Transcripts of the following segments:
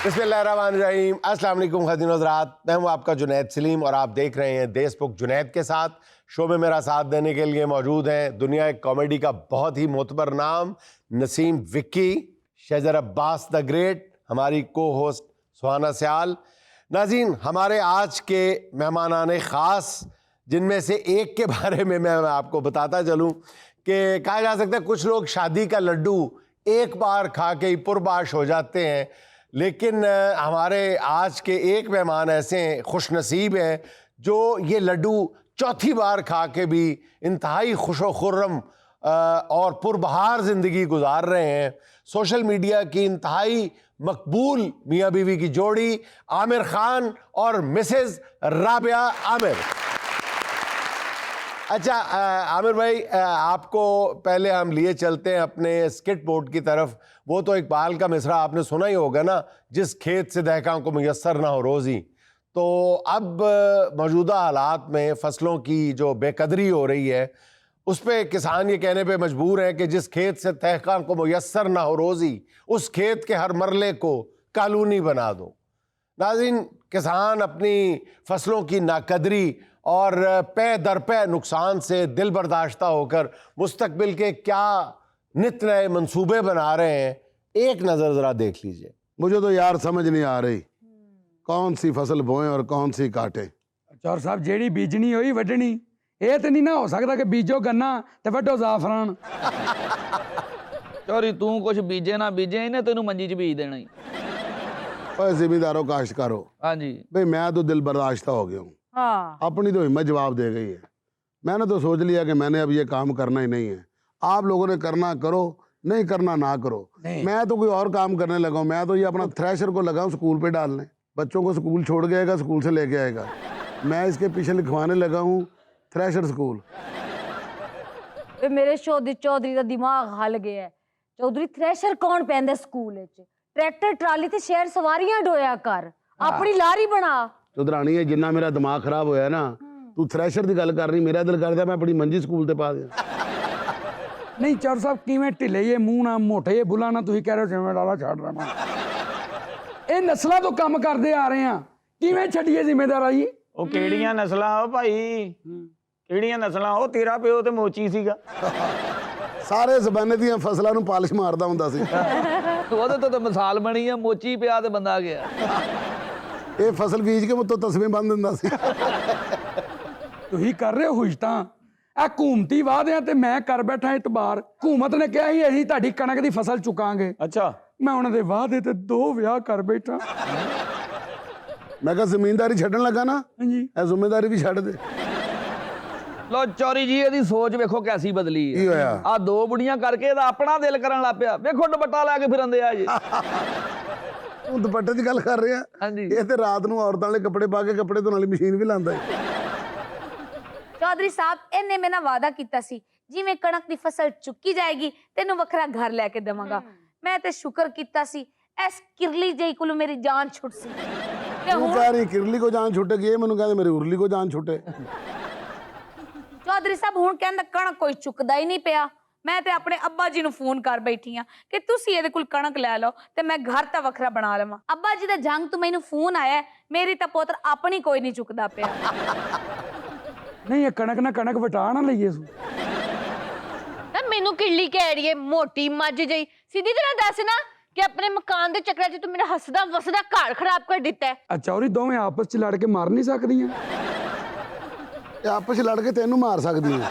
बिस्मिल्लाहिर्रहमानिर्रहीम, अस्सलाम वालेकुम ख़वातीन व हज़रात। मैं हूँ आपका जुनैद सलीम और आप देख रहे हैं देशबुक जुनैद के साथ। शो में मेरा साथ देने के लिए मौजूद हैं दुनिया कॉमेडी का बहुत ही मोतबर नाम नसीम विक्की, शेजर अब्बास द ग्रेट, हमारी को होस्ट सुहाना सयाल। नाज़रीन, हमारे आज के मेहमानाने ख़ास जिनमें से एक के बारे में मैं आपको बताता चलूँ कि कहा जा सकता है कुछ लोग शादी का लड्डू एक बार खा के ही पुरबाश हो जाते हैं, लेकिन हमारे आज के एक मेहमान ऐसे खुशनसीब हैं जो ये लड्डू चौथी बार खा के भी इंतहाई खुशो खुर्रम और पुरबहार ज़िंदगी गुजार रहे हैं। सोशल मीडिया की इंतहाई मकबूल मियाँ बीवी की जोड़ी आमिर खान और मिसेस राबिया आमिर। अच्छा आमिर भाई, आपको पहले हम लिए चलते हैं अपने स्किट बोर्ड की तरफ। वो तो इकबाल का मिसरा आपने सुना ही होगा ना, जिस खेत से दहकां को मुयस्सर ना हो रोज़ी। तो अब मौजूदा हालात में फसलों की जो बेकदरी हो रही है उस पे किसान ये कहने पे मजबूर है कि जिस खेत से दहकां को मुयस्सर ना हो रोज़ी, उस खेत के हर मरले को कॉलोनी बना दो। नाज़रीन, किसान अपनी फसलों की नाकदरी और पे दर पे नुकसान से दिल बर्दाश्ता होकर मुस्तकबिल के क्या नित नए मंसूबे बना रहे हैं, एक नज़र ज़रा देख लीजिए। मुझे तो यार समझ नहीं आ रही कौन सी फसल बोएं और कौन सी काटें। चौर साहब, जेड़ी बीजनी होई वड्डनी, ये तो नहीं ना हो सकता कि बीजो गन्ना ते वड्डो जाफरान। चोरी तू कुछ बीजे ना बीजे, इन्हें तेनू मंजी च बीज देना ही। ओए जिम्मेदारों काश्तकारों, हाँ जी भाई मैं तो दिल बर्दाश्ता हो गया हूँ। हाँ। अपनी तो हिम्मत जवाब दे गई है। मैंने तो सोच लिया कि मैंने अब ये काम करना ही नहीं है। आप लोगों ने करना करो, नहीं करना ना करो। मैं तो कोई और काम करने लगा हूँ। मैं तो ये अपना थ्रेशर को लगाऊँ स्कूल पे डालने, बच्चों को स्कूल छोड़ के आएगा, स्कूल से लेके आएगा। मैं इसके पीछे लिखवाने लगा हूँ थ्रेशर स्कूल। मेरे चौधरी का दिमाग हल गया है। चौधरी थ्रेशर कौन पहनदा स्कूल विच? ट्रैक्टर ट्राली ते शहर सवारियां ढोया कर, अपनी लारी बना। चौधरानी है, जिन्ना मेरा दिमाग खराब होया ना, तू थ्रेशर की गल कर रही, मेरा दिल करदा मैं अपनी मंजी स्कूल ते पा दियां। नहीं चौर साहब, किवें ढिले ये मुंह ना मोटे बुला ना तुसीं कह रहे हो जिवें डाला छड़ रहा मैं। ये नस्लां तो काम करदे आ रहे हैं, किवें छड्डीए जिम्मेदारी? ਉਹ ਕਿਹੜੀਆਂ ਨਸਲਾਂ ਉਹ ਭਾਈ, ਕਿਹੜੀਆਂ ਨਸਲਾਂ? ਉਹ ਤੇਰਾ ਪਿਓ ਤੇ ਮੋਚੀ ਸੀਗਾ। ਸਾਰੇ ਜ਼ਬਾਨੇ ਦੀਆਂ ਫਸਲਾਂ ਨੂੰ ਪਾਲਿਸ਼ ਮਾਰਦਾ ਹੁੰਦਾ ਸੀ। ਉਹਦੇ ਤੋਂ ਤਾਂ ਮਿਸਾਲ ਬਣੀ ਆ, ਮੋਚੀ ਪਿਆ ਤੇ ਬੰਦਾ ਗਿਆ। ਇਹ ਫਸਲ ਬੀਜ ਕੇ ਮੁੱਤੋਂ ਤਸਵੇਂ ਬੰਨ ਦਿੰਦਾ ਸੀ। ਤੁਸੀਂ ਕਰ ਰਹੇ ਹੋ ਹੁਜਤਾਂ, ਇਹ ਹਕੂਮਤੀ ਵਾਅਦੇ ਆ ਤੇ ਮੈਂ ਕਰ ਬੈਠਾ ਇਤਬਾਰ। ਹਕੂਮਤ ਨੇ ਕਿਹਾ ਸੀ ਅਸੀਂ ਤੁਹਾਡੀ ਕਣਕ ਦੀ ਫਸਲ ਚੁਕਾਂਗੇ। ਅੱਛਾ, ਮੈਂ ਉਹਨਾਂ ਦੇ ਵਾਅਦੇ ਤੇ 2 ਵਿਆਹ ਕਰ ਬੈਠਾ। ਮੈਂ ਕਿਹਾ ਜ਼ਮੀਨਦਾਰੀ ਛੱਡਣ ਲੱਗਾ ਨਾ, ਹਾਂਜੀ, ਇਹ ਜ਼ਿੰਮੇਵਾਰੀ ਵੀ ਛੱਡ ਦੇ। ਲੋ ਚੋਰੀ ਜੀ, ਇਹਦੀ ਸੋਚ ਵੇਖੋ ਕੈਸੀ ਬਦਲੀ ਕੀ ਹੋਇਆ? ਆ 2 ਬੁੜੀਆਂ ਕਰਕੇ ਇਹਦਾ ਆਪਣਾ ਦਿਲ ਕਰਨ ਲੱਗ ਪਿਆ। ਵੇਖੋ ਦੁਪੱਟਾ ਲੈ ਕੇ ਫਿਰੰਦੇ ਆ ਜੀ। ਤੂੰ ਦੁਪੱਟੇ ਦੀ ਗੱਲ ਕਰ ਰਿਹਾ? ਹਾਂਜੀ। ਇਹ ਤੇ ਰਾਤ ਨੂੰ ਔਰਤਾਂ ਵਾਲੇ ਕੱਪੜੇ ਪਾ ਕੇ ਕੱਪੜੇ ਧੋਣ ਵਾਲੀ ਮਸ਼ੀਨ ਵੀ ਲਾਉਂਦਾ ਹੈ। चौधरी साहब इन्हें मेरा वादा किया सी, जिवें कणक की फसल चुकी जाएगी तेनू वखरा घर लेके देवांगा। मैं ते शुक्र किया सी, इस किरली जई कोलों मेरी जान छुट सी। ते तू हुण कह रही किरली को जान छुटेगी, ये मैनू कहते मेरी उरली को जान छुटे। चौधरी साहब हुण कहंदा कणक कोई चुकदा ही नहीं पिया। मैं ते अपने अब्बा जी नू फोन कर बैठी हां कि तुसी इहदे कोल कणक लै लो ते मैं घर तां वखरा बना लवां। अब्बा जी दा जंग तो मैनू फोन आया है, मेरी तां पुत्र अपनी कोई नहीं चुकदा पिया। नहीं ये कणक ना कणक वटा ना लईए सू। ना मैनू किरली कह रही है, मोटी मज जई। सीधी तरह दस ना कि अपने मकान दे चक्कर च तू मेरा हसदा वसदा घर खराब कर दिता है। अच्छा, और दोवें आपस च लड़ के मार नहीं सकदियां? ਇਹ ਆਪਸ ਵਿੱਚ ਲੜ ਕੇ ਤੈਨੂੰ ਮਾਰ ਸਕਦੀ ਹੈ।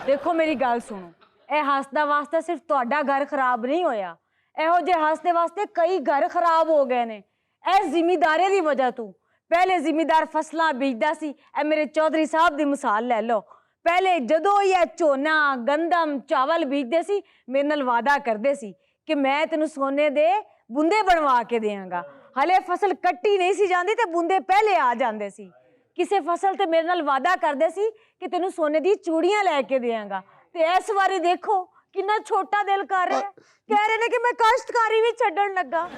देखो मेरी गल सुनो, ਇਹ ਹੱਸਦਾ ਵਾਸਤੇ ਸਿਰਫ ਤੁਹਾਡਾ ਘਰ ਖਰਾਬ ਨਹੀਂ ਹੋਇਆ, ਇਹੋ ਜਿਹੇ ਹੱਸਦੇ ਵਾਸਤੇ ਕਈ ਘਰ ਖਰਾਬ ਹੋ ਗਏ ਨੇ। ਇਹ ਜ਼ਿਮੀਦਾਰੇ ਦੀ ਵਜ੍ਹਾ ਤੋਂ। ਪਹਿਲੇ ਜ਼ਿਮੀਦਾਰ ਫਸਲਾਂ ਬੀਜਦਾ ਸੀ, ਇਹ ਮੇਰੇ ਚੌਧਰੀ ਸਾਹਿਬ ਦੀ ਮਿਸਾਲ ਲੈ ਲਓ। ਪਹਿਲੇ ਜਦੋਂ ਇਹ ਝੋਨਾ ਗੰਦਮ ਚਾਵਲ ਬੀਜਦੇ ਸੀ, ਮੇਰੇ ਨਾਲ ਵਾਅਦਾ ਕਰਦੇ ਸੀ ਕਿ ਮੈਂ ਤੈਨੂੰ ਸੋਨੇ ਦੇ ਬੁੰਦੇ ਬਣਵਾ ਕੇ ਦੇਵਾਂਗਾ। ਹਲੇ ਫਸਲ ਕੱਟੀ ਨਹੀਂ ਸੀ ਜਾਂਦੀ ਤੇ ਬੁੰਦੇ ਪਹਿਲੇ ਆ ਜਾਂਦੇ ਸੀ। ਕਿਸੇ ਫਸਲ ਤੇ ਮੇਰੇ ਨਾਲ ਵਾਅਦਾ ਕਰਦੇ ਸੀ ਕਿ ਤੈਨੂੰ ਸੋਨੇ ਦੀ ਚੂੜੀਆਂ ਲੈ ਕੇ ਦੇਵਾਂਗਾ, ਤੇ ਇਸ ਵਾਰੀ ਦੇਖੋ ਕਿੰਨਾ ਛੋਟਾ ਦਿਲ ਕਰ ਰਿਹਾ। ਕਹਿ ਰਹੇ ਨੇ ਕਿ ਮੈਂ ਕਾਸ਼ਤਕਾਰੀ ਵੀ ਛੱਡਣ ਲੱਗਾ।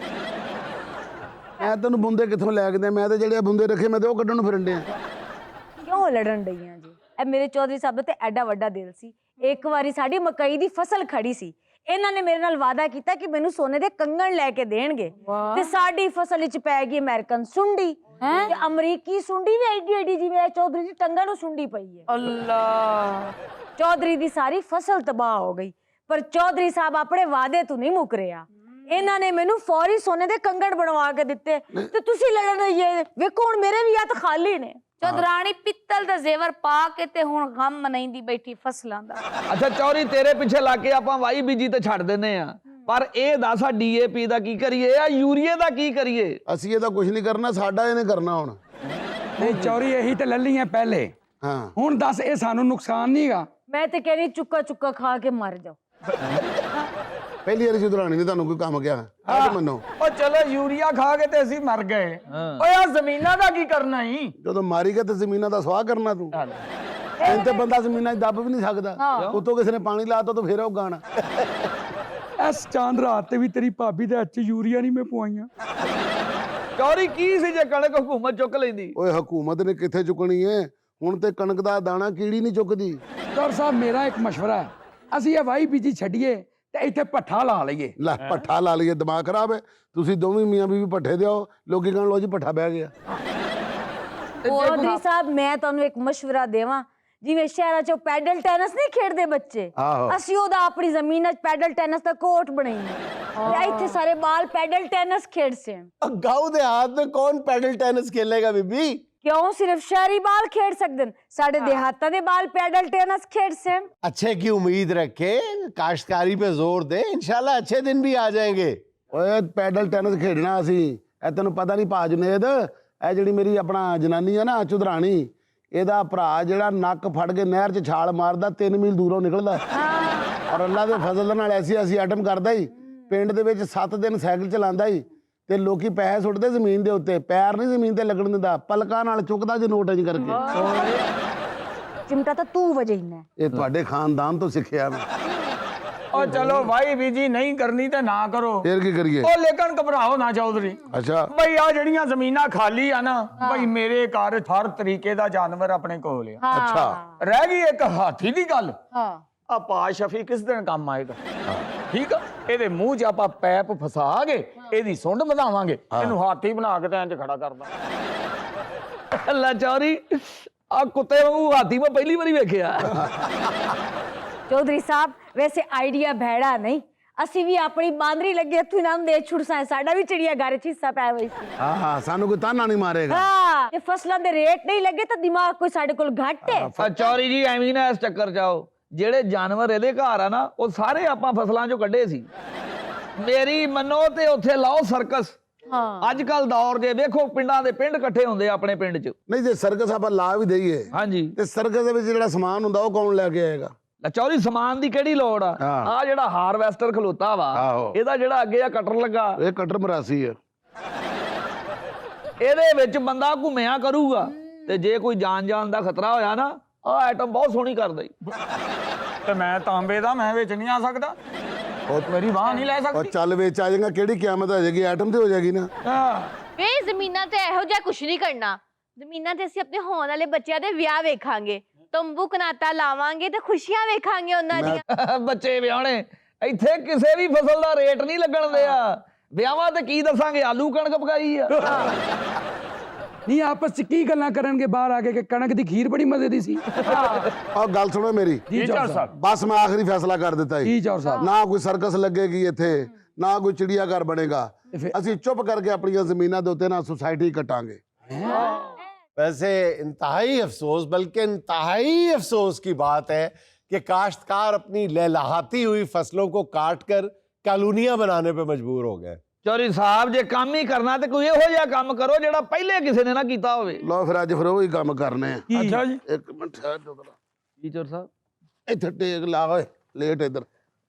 ਮੈਂ ਤੈਨੂੰ ਬੁੰਦੇ ਕਿੱਥੋਂ ਲੈ ਕੇ ਦੇ? ਮੈਂ ਤੇ ਜਿਹੜੇ ਬੁੰਦੇ ਰੱਖੇ ਮੈਂ ਤੇ ਉਹ ਕੱਢਣ ਨੂੰ ਫਿਰਨ ਡਿਆ। ਕਿਉਂ ਲੜਨ ਡਈਆਂ ਜੀ? ਇਹ ਮੇਰੇ ਚੌਧਰੀ ਸਾਹਿਬ ਤੇ ਐਡਾ ਵੱਡਾ ਦਿਲ ਸੀ। ਇੱਕ ਵਾਰੀ ਸਾਡੀ ਮਕਈ ਦੀ ਫਸਲ ਖੜੀ ਸੀ, ਇਹਨਾਂ ਨੇ ਮੇਰੇ ਨਾਲ ਵਾਅਦਾ ਕੀਤਾ ਕਿ ਮੈਨੂੰ ਸੋਨੇ ਦੇ ਕੰਗਣ ਲੈ ਕੇ ਦੇਣਗੇ ਤੇ ਸਾਡੀ ਫਸਲ ਵਿੱਚ ਪੈ ਗਈ ਅਮਰੀਕਨ ਸੁੰਡੀ ਤੇ ਅਮਰੀਕੀ ਸੁੰਡੀ ਵੀ ਐਡੀ ਐਡੀ ਜਿਵੇਂ ਇਹ ਚੌਧਰੀ ਦੀ ਟੰਗਾਂ ਨੂੰ ਸੁੰਡੀ ਪਈ ਹੈ। ਅੱਲਾ ਚੌਧਰੀ ਦੀ ਸਾਰੀ ਫਸਲ ਤਬਾਹ ਹੋ ਗਈ, ਪਰ ਚੌਧਰੀ ਸਾਹਿਬ ਆਪਣੇ ਵਾਅਦੇ ਤੋਂ ਨਹੀਂ ਮੁੱਕ ਰਿਹਾ। ਇਹਨਾਂ ਨੇ ਮੈਨੂੰ ਫੌਰੀ ਸੋਨੇ ਦੇ ਕੰਗਣ ਬਣਵਾ ਕੇ ਦਿੱਤੇ ਤੇ ਤੁਸੀਂ ਲੜਨ ਰਹੀਏ। ਵੇਖੋ ਹੁਣ ਮੇਰੇ ਵੀ ਹੱਥ ਖਾਲੀ ਨੇ। ਚੌਧਰਾਣੀ ਪਿੱਤਲ ਦਾ ਜ਼ੇਵਰ ਪਾ ਕੇ ਤੇ ਹੁਣ ਗਮ ਮਨਾਈਂਦੀ ਬੈਠੀ ਫਸਲਾਂ ਦਾ। ਅੱਛਾ ਚੌਰੀ, ਤੇਰੇ ਪਿੱਛੇ ਲੱਗ ਕੇ ਆਪਾਂ ਵਾਈ ਬੀਜੀ ਤੇ ਛੱਡ ਦਿੰਨੇ ਆ, ਪਰ ਇਹ ਦੱਸ ਆ ਡੀਏਪੀ ਦਾ ਕੀ ਕਰੀਏ ਆ ਯੂਰੀਏ ਦਾ ਕੀ ਕਰੀਏ? ਅਸੀਂ ਇਹਦਾ ਕੁਝ ਨਹੀਂ ਕਰਨਾ, ਸਾਡਾ ਇਹਨੇ ਕਰਨਾ ਹੁਣ। ਨਹੀਂ ਚੌਰੀ ਇਹੀ ਤੇ ਲੱਲੀਆਂ ਪਹਿਲੇ, ਹਾਂ ਹੁਣ ਦੱਸ ਇਹ ਸਾਨੂੰ ਨੁਕਸਾਨ ਨਹੀਂਗਾ। ਮੈਂ ਤੇ ਕਹਿ ਰਹੀ ਚੁੱਕਾ ਚੁੱਕਾ ਖਾ ਕੇ ਮਰ ਜਾਓ। ਪਹਿਲੀ ਵਾਰੀ ਚੌਧਰਾਣੀ ਨੇ ਤੁਹਾਨੂੰ ਕੋਈ ਕੰਮ ਕਿਹਾ? ਅੱਜ ਮੰਨੋ। ਉਹ ਚਲੋ ਯੂਰੀਆ ਖਾ ਕੇ ਤੇ ਅਸੀਂ ਮਰ ਗਏ, ਓਏ ਆ ਜ਼ਮੀਨਾਂ ਦਾ ਕੀ ਕਰਨਾ ਹੀ? ਜਦੋਂ ਮਾਰੀ ਗਿਆ ਤੇ ਜ਼ਮੀਨਾਂ ਦਾ ਸਵਾਹ ਕਰਨਾ ਤੂੰ। ਇਹ ਤੇ ਬੰਦਾ ਜ਼ਮੀਨਾਂ 'ਚ ਦੱਬ ਵੀ ਨਹੀਂ ਸਕਦਾ, ਉਤੋਂ ਕਿਸੇ ਨੇ ਪਾਣੀ ਲਾਤਾ ਤਾਂ ਫੇਰ ਉਹ ਗਾਣਾ। ਇਸ ਚਾਂਦ ਰਾਤ ਤੇ ਵੀ ਤੇਰੀ ਭਾਬੀ ਦੇ ਹੱਥ 'ਚ ਯੂਰੀਆ ਨਹੀਂ ਮੈਂ ਪਵਾਈਆਂ। ਚੌਰੀ ਕੀ ਸੀ ਜੇ ਕਣਕ ਹਕੂਮਤ ਚੁੱਕ ਲੈਂਦੀ? ਓਏ ਹਕੂਮਤ ਨੇ ਕਿੱਥੇ ਚੁੱਕਣੀ ਏ? ਹੁਣ ਤੇ ਕਣਕ ਦਾ ਦਾਣਾ ਕੀੜੀ ਨਹੀਂ ਚੁੱਕਦੀ। ਡਾਕਟਰ ਸਾਹਿਬ ਮੇਰਾ ਇੱਕ ਮਸ਼ਵਰਾ ਹੈ, ਅਸੀਂ ਇਹ ਵਾਈ ਬੀਜੀ ਛੱਡੀਏ ਤੇ ਇੱਥੇ ਭੱਠਾ ਲਾ ਲਈਏ। ਲੈ ਪੱਠਾ ਲਾ ਲਈਏ, ਦਿਮਾਗ ਖਰਾਬ ਹੈ। ਤੁਸੀਂ ਦੋਵੇਂ ਮੀਆਂ ਬੀਵੀ ਪੱਠੇ ਦਿਓ, ਲੋਕੀ ਕਹਿਣ ਲੋ ਜੀ ਪੱਠਾ ਬਹਿ ਗਿਆ। ਚੌਧਰੀ ਸਾਹਿਬ ਮੈਂ ਤੁਹਾਨੂੰ ਇੱਕ ਮਸ਼ਵਰਾ ਦੇਵਾਂ, ਜਿਵੇਂ ਸ਼ਹਿਰਾਂ 'ਚ ਪੈਡਲ ਟੈਨਿਸ ਨਹੀਂ ਖੇਡਦੇ ਬੱਚੇ, ਆਹੋ। ਅਸੀਂ ਉਹਦਾ ਆਪਣੀ ਜ਼ਮੀਨ 'ਚ ਪੈਡਲ ਟੈਨਿਸ ਦਾ ਕੋਰਟ ਬਣਾਈਏ ਤੇ ਇੱਥੇ ਸਾਰੇ ਬਾਲ ਪੈਡਲ ਟੈਨਿਸ खेल से। गांव देहात में कौन पैडल टेनिस खेलेगा बीबी? क्यों सिर्फ शहरी बाल खेल सकते हैं, साढ़े देहातां दे बाल पैडल टेनिस खेल से। अच्छे की उम्मीद रखे, काश्तकारी पे जोर दे, इंशाल्लाह अच्छे दिन भी आ जाएंगे। ਓਏ ਪੈਡਲ ਟੈਨਿਸ ਖੇਡਣਾ ਅਸੀਂ। ਇਹ ਤੈਨੂੰ ਪਤਾ ਨਹੀਂ ਭਾ ਜੁਨੇਦ, ਇਹ ਜਿਹੜੀ ਮੇਰੀ ਆਪਣਾ ਜਨਾਨੀ ਆ ਨਾ ਚੌਧਰਾਣੀ, ਇਹਦਾ ਭਰਾ ਜਿਹੜਾ ਨੱਕ ਫੜ ਕੇ ਨਹਿਰ 'ਚ ਛਾਲ ਮਾਰਦਾ 3 ਮੀਲ ਦੂਰੋਂ ਨਿਕਲਦਾ, ਔਰ ਅੱਲਾ ਦੇ ਫਜ਼ਲ ਨਾਲ ਐਸੀ ਆਈਟਮ ਕਰਦਾ ਹੀ। ਪਿੰਡ ਦੇ ਵਿੱਚ 7 ਦਿਨ ਸਾਈਕਲ ਚਲਾਉਂਦਾ ਹੀ ਤੇ ਲੋਕੀ ਪੈਸੇ ਸੁੱਟਦੇ ਜ਼ਮੀਨ ਦੇ ਉੱਤੇ, ਪੈਰ ਨਹੀਂ ਜ਼ਮੀਨ ਤੇ ਲੱਗਣ ਦਿੰਦਾ, ਪਲਕਾਂ ਨਾਲ ਚੁੱਕਦਾ ਜੇ ਨੋਟ ਇੰਜ ਕਰਕੇ। चिमटा तो तू वजह ਇਹ ਤੁਹਾਡੇ ਖਾਨਦਾਨ ਤੋਂ ਸਿੱਖਿਆ ਮੈਂ। ਉਹ ਚਲੋ ਭਾਈ ਬੀਜੀ ਨਹੀਂ ਕਰਨੀ ਤੇ ਨਾ ਕਰੋ, ਫੇਰ ਕੀ ਕਰੀਏ? ਉਹ ਲੇਕਿਨ ਘਬਰਾਓ ਨਾ ਚੌਧਰੀ। ਅੱਛਾ ਬਈ ਆ ਜਿਹੜੀਆਂ ਜ਼ਮੀਨਾਂ ਖਾਲੀ ਆ ਨਾ, ਬਈ ਮੇਰੇ ਘਰ ਹਰ ਤਰੀਕੇ ਦਾ ਜਾਨਵਰ ਆਪਣੇ ਕੋਲ ਆ। ਅੱਛਾ ਰਹਿ ਗਈ ਇੱਕ ਹਾਥੀ ਦੀ ਗੱਲ। हाँ ਆ ਪਾ ਸ਼ਫੀ ਕਿਸ ਦਿਨ ਕੰਮ ਆਏਗਾ? ਠੀਕ ਆ, ਇਹਦੇ ਮੂੰਹ 'ਚ ਆਪਾਂ ਪੈਪ ਫਸਾ ਕੇ ਇਹਦੀ ਸੁੰਡ ਵਧਾਵਾਂਗੇ, ਇਹਨੂੰ ਹਾਥੀ ਬਣਾ ਕੇ ਤੇ ਇੰਜ ਖੜਾ ਕਰਦਾ। ਅੱਲਾ ਚੌਰੀ, ਆ ਕੁੱਤੇ ਵਾਂਗੂ ਹਾਥੀ ਮੈਂ ਪਹਿਲੀ ਵਾਰੀ ਵੇਖਿਆ। चौधरी साहब वैसे आइडिया भैड़ा नहीं, ਅਸੀਂ ਵੀ ਆਪਣੀ ਬਾਂਦਰੀ ਲੱਗੇ ਤੂੰ ਨਾਮ ਦੇ ਛੁੜਸਾਂ, ਸਾਡਾ ਵੀ ਚਿੜੀਆ ਘਰ 'ਚ ਹਿੱਸਾ ਪਾਇਆ ਹੋਈ ਸੀ। ਹਾਂ ਹਾਂ, ਸਾਨੂੰ ਕੋਈ ਤਾਨਾ ਨਹੀਂ ਮਾਰੇਗਾ। ਹਾਂ ਜੇ ਫਸਲਾਂ ਦੇ ਰੇਟ ਨਹੀਂ ਲੱਗੇ ਤਾਂ ਦਿਮਾਗ ਕੋਈ ਸਾਡੇ ਕੋਲ ਘੱਟ ਹੈ। ਆ ਚੌਰੀ ਜੀ ਐਵੇਂ ਨਾ ਇਸ ਚੱਕਰ ਜਾਓ, ਜਿਹੜੇ ਜਾਨਵਰ ਇਹਦੇ ਘਰ ਆ ਨਾ ਉਹ ਸਾਰੇ ਆਪਾਂ ਫਸਲਾਂ 'ਚੋਂ ਕੱਢੇ ਸੀ। ਮੇਰੀ ਮੰਨੋ ਤੇ ਉੱਥੇ ਲਾਓ ਸਰਕਸ। ਹਾਂ ਅੱਜ ਕੱਲ ਦੌਰ ਜੇ ਵੇਖੋ ਪਿੰਡਾਂ ਦੇ ਪਿੰਡ ਇਕੱਠੇ ਹੁੰਦੇ ਆ ਆਪਣੇ ਪਿੰਡ 'ਚ। ਨਹੀਂ ਜੇ ਸਰਕਸ ਆਪਾਂ ਲਾ ਵੀ ਦਈਏ ਹਾਂਜੀ ਤੇ ਸਰਕਸ ਦੇ ਵਿੱਚ ਜਿਹੜਾ ਸਮਾਨ ਹੁੰਦਾ ਉਹ ਕੌਣ ਲੈ ਕੇ ਆਏਗਾ? ਚੌਰੀ ਸਮਾਨ ਦੀ ਕਿਹੜੀ ਲੋੜ ਆ? ਹਾਂ। ਆ ਜਿਹੜਾ ਹਾਰਵੈਸਟਰ ਖਲੋਤਾ ਵਾ, ਆਹੋ। ਇਹਦਾ ਜਿਹੜਾ ਅੱਗੇ ਆ ਕਟਰ ਲੱਗਾ, ਇਹ ਕਟਰ ਮਰਾਸੀ ਹੈ। ਇਹਦੇ ਵਿੱਚ ਬੰਦਾ ਘੁੰਮਿਆ ਕਰੂਗਾ ਤੇ ਜੇ ਕੋਈ ਜਾਨ ਦਾ ਖਤਰਾ ਹੋਇਆ ਨਾ, ਆ ਆਈਟਮ ਬਹੁਤ ਸੋਹਣੀ ਕਰਦਾ ਈ। ਤੇ ਮੈਂ ਤਾਂਬੇ ਦਾ, ਮੈਂ ਵਿੱਚ ਨਹੀਂ ਆ ਸਕਦਾ, ਉਹ ਮੇਰੀ ਬਾਹ ਨਹੀਂ ਲੈ ਉਹ ਸਕਦੀ। ਚੱਲ ਵਿੱਚ ਆ ਜਾਏਗਾ, ਕਿਹੜੀ ਕਿਆਮਤ ਆ ਜਾਏਗੀ? ਆਈਟਮ ਤੇ ਹੋ ਜਾਏਗੀ ਨਾ। ਹਾਂ ਵੇ ਜ਼ਮੀਨਾਂ ਤੇ ਇਹੋ ਜਿਹਾ ਕੁਛ ਨਹੀਂ ਕਰਨਾ। ਜ਼ਮੀਨਾਂ ਤੇ ਅਸੀਂ ਆਪਣੇ ਹੋਣ ਵਾਲੇ ਬੱਚਿਆਂ ਦੇ ਵਿਆਹ ਵੇਖਾਂਗੇ, ਤੰਬੂ ਕਨਾਤਾ ਲਾਵਾਂਗੇ ਤੇ ਖੁਸ਼ੀਆਂ ਵੇਖਾਂਗੇ ਉਹਨਾਂ ਦੀਆਂ। ਬੱਚੇ ਵਿਆਹਣੇ ਇੱਥੇ ਕਿਸੇ ਵੀ ਫਸਲ ਦਾ ਰੇਟ ਨਹੀਂ ਲੱਗਣ ਦਿਆ। ਵਿਆਹਾਂ ਤੇ ਕੀ ਦੱਸਾਂਗੇ, ਆਲੂ ਕਣਕ ਪਕਾਈ ਆ। ਨਹੀਂ ਆਪਸ 'ਚ ਕੀ ਗੱਲਾਂ ਕਰਨਗੇ ਬਾਹਰ ਆ ਕੇ ਕਿ ਕਣਕ ਦੀ ਖੀਰ ਬੜੀ ਮਜ਼ੇ ਦੀ ਸੀ। ਆਹ ਗੱਲ ਸੁਣੋ ਮੇਰੀ, ਜੀ ਚੌਰ ਸਾਹਿਬ, ਬਸ ਮੈਂ ਆਖਰੀ ਫੈਸਲਾ ਕਰ ਦਿੱਤਾ ਜੀ ਜੀ। ਚੌਰ ਸਾਹਿਬ। ਨਾ ਕੋਈ ਸਰਕਸ ਲੱਗੇਗੀ ਇੱਥੇ, ਨਾ ਕੋਈ ਚਿੜੀਆ ਘਰ ਬਣੇਗਾ। ਫਿਰ- ਅਸੀਂ ਚੁੱਪ ਕਰਕੇ ਆਪਣੀਆਂ ਜ਼ਮੀਨਾਂ ਦੇ ਉੱਤੇ ਨਾ ਸੁਸਾਇਟੀ ਕਟਾਂਗੇ। वैसे इंतहाई अफसोस, बल्कि इंतहाई अफसोस की बात है कि काश्तकार अपनी लहलहाती हुई फसलों को काट कर कॉलोनियां बनाने पे मजबूर हो गए। ਚੌਰੀ ਸਾਹਿਬ ਜੇ ਕੰਮ ਹੀ ਕਰਨਾ ਤੇ ਕੋਈ ਇਹੋ ਜਿਹਾ ਕੰਮ ਕਰੋ ਜਿਹੜਾ ਪਹਿਲੇ ਕਿਸੇ ਨੇ ਨਾ ਕੀਤਾ ਹੋਵੇ। ਲਓ ਫਿਰ ਅੱਜ ਫਿਰ ਉਹੀ ਕੰਮ ਕਰਨੇ ਆ। ਅੱਛਾ ਜੀ। ਇੱਕ ਮਿੰਟ ਠਹਿਰ ਜਾਓ ਜ਼ਰਾ। ਜੀ ਚੌਰ ਸਾਹਿਬ, ਇੱਥੇ ਟੇਕ ਲਾ ਓਏ, ਲੇਟ ਇੱਧਰ,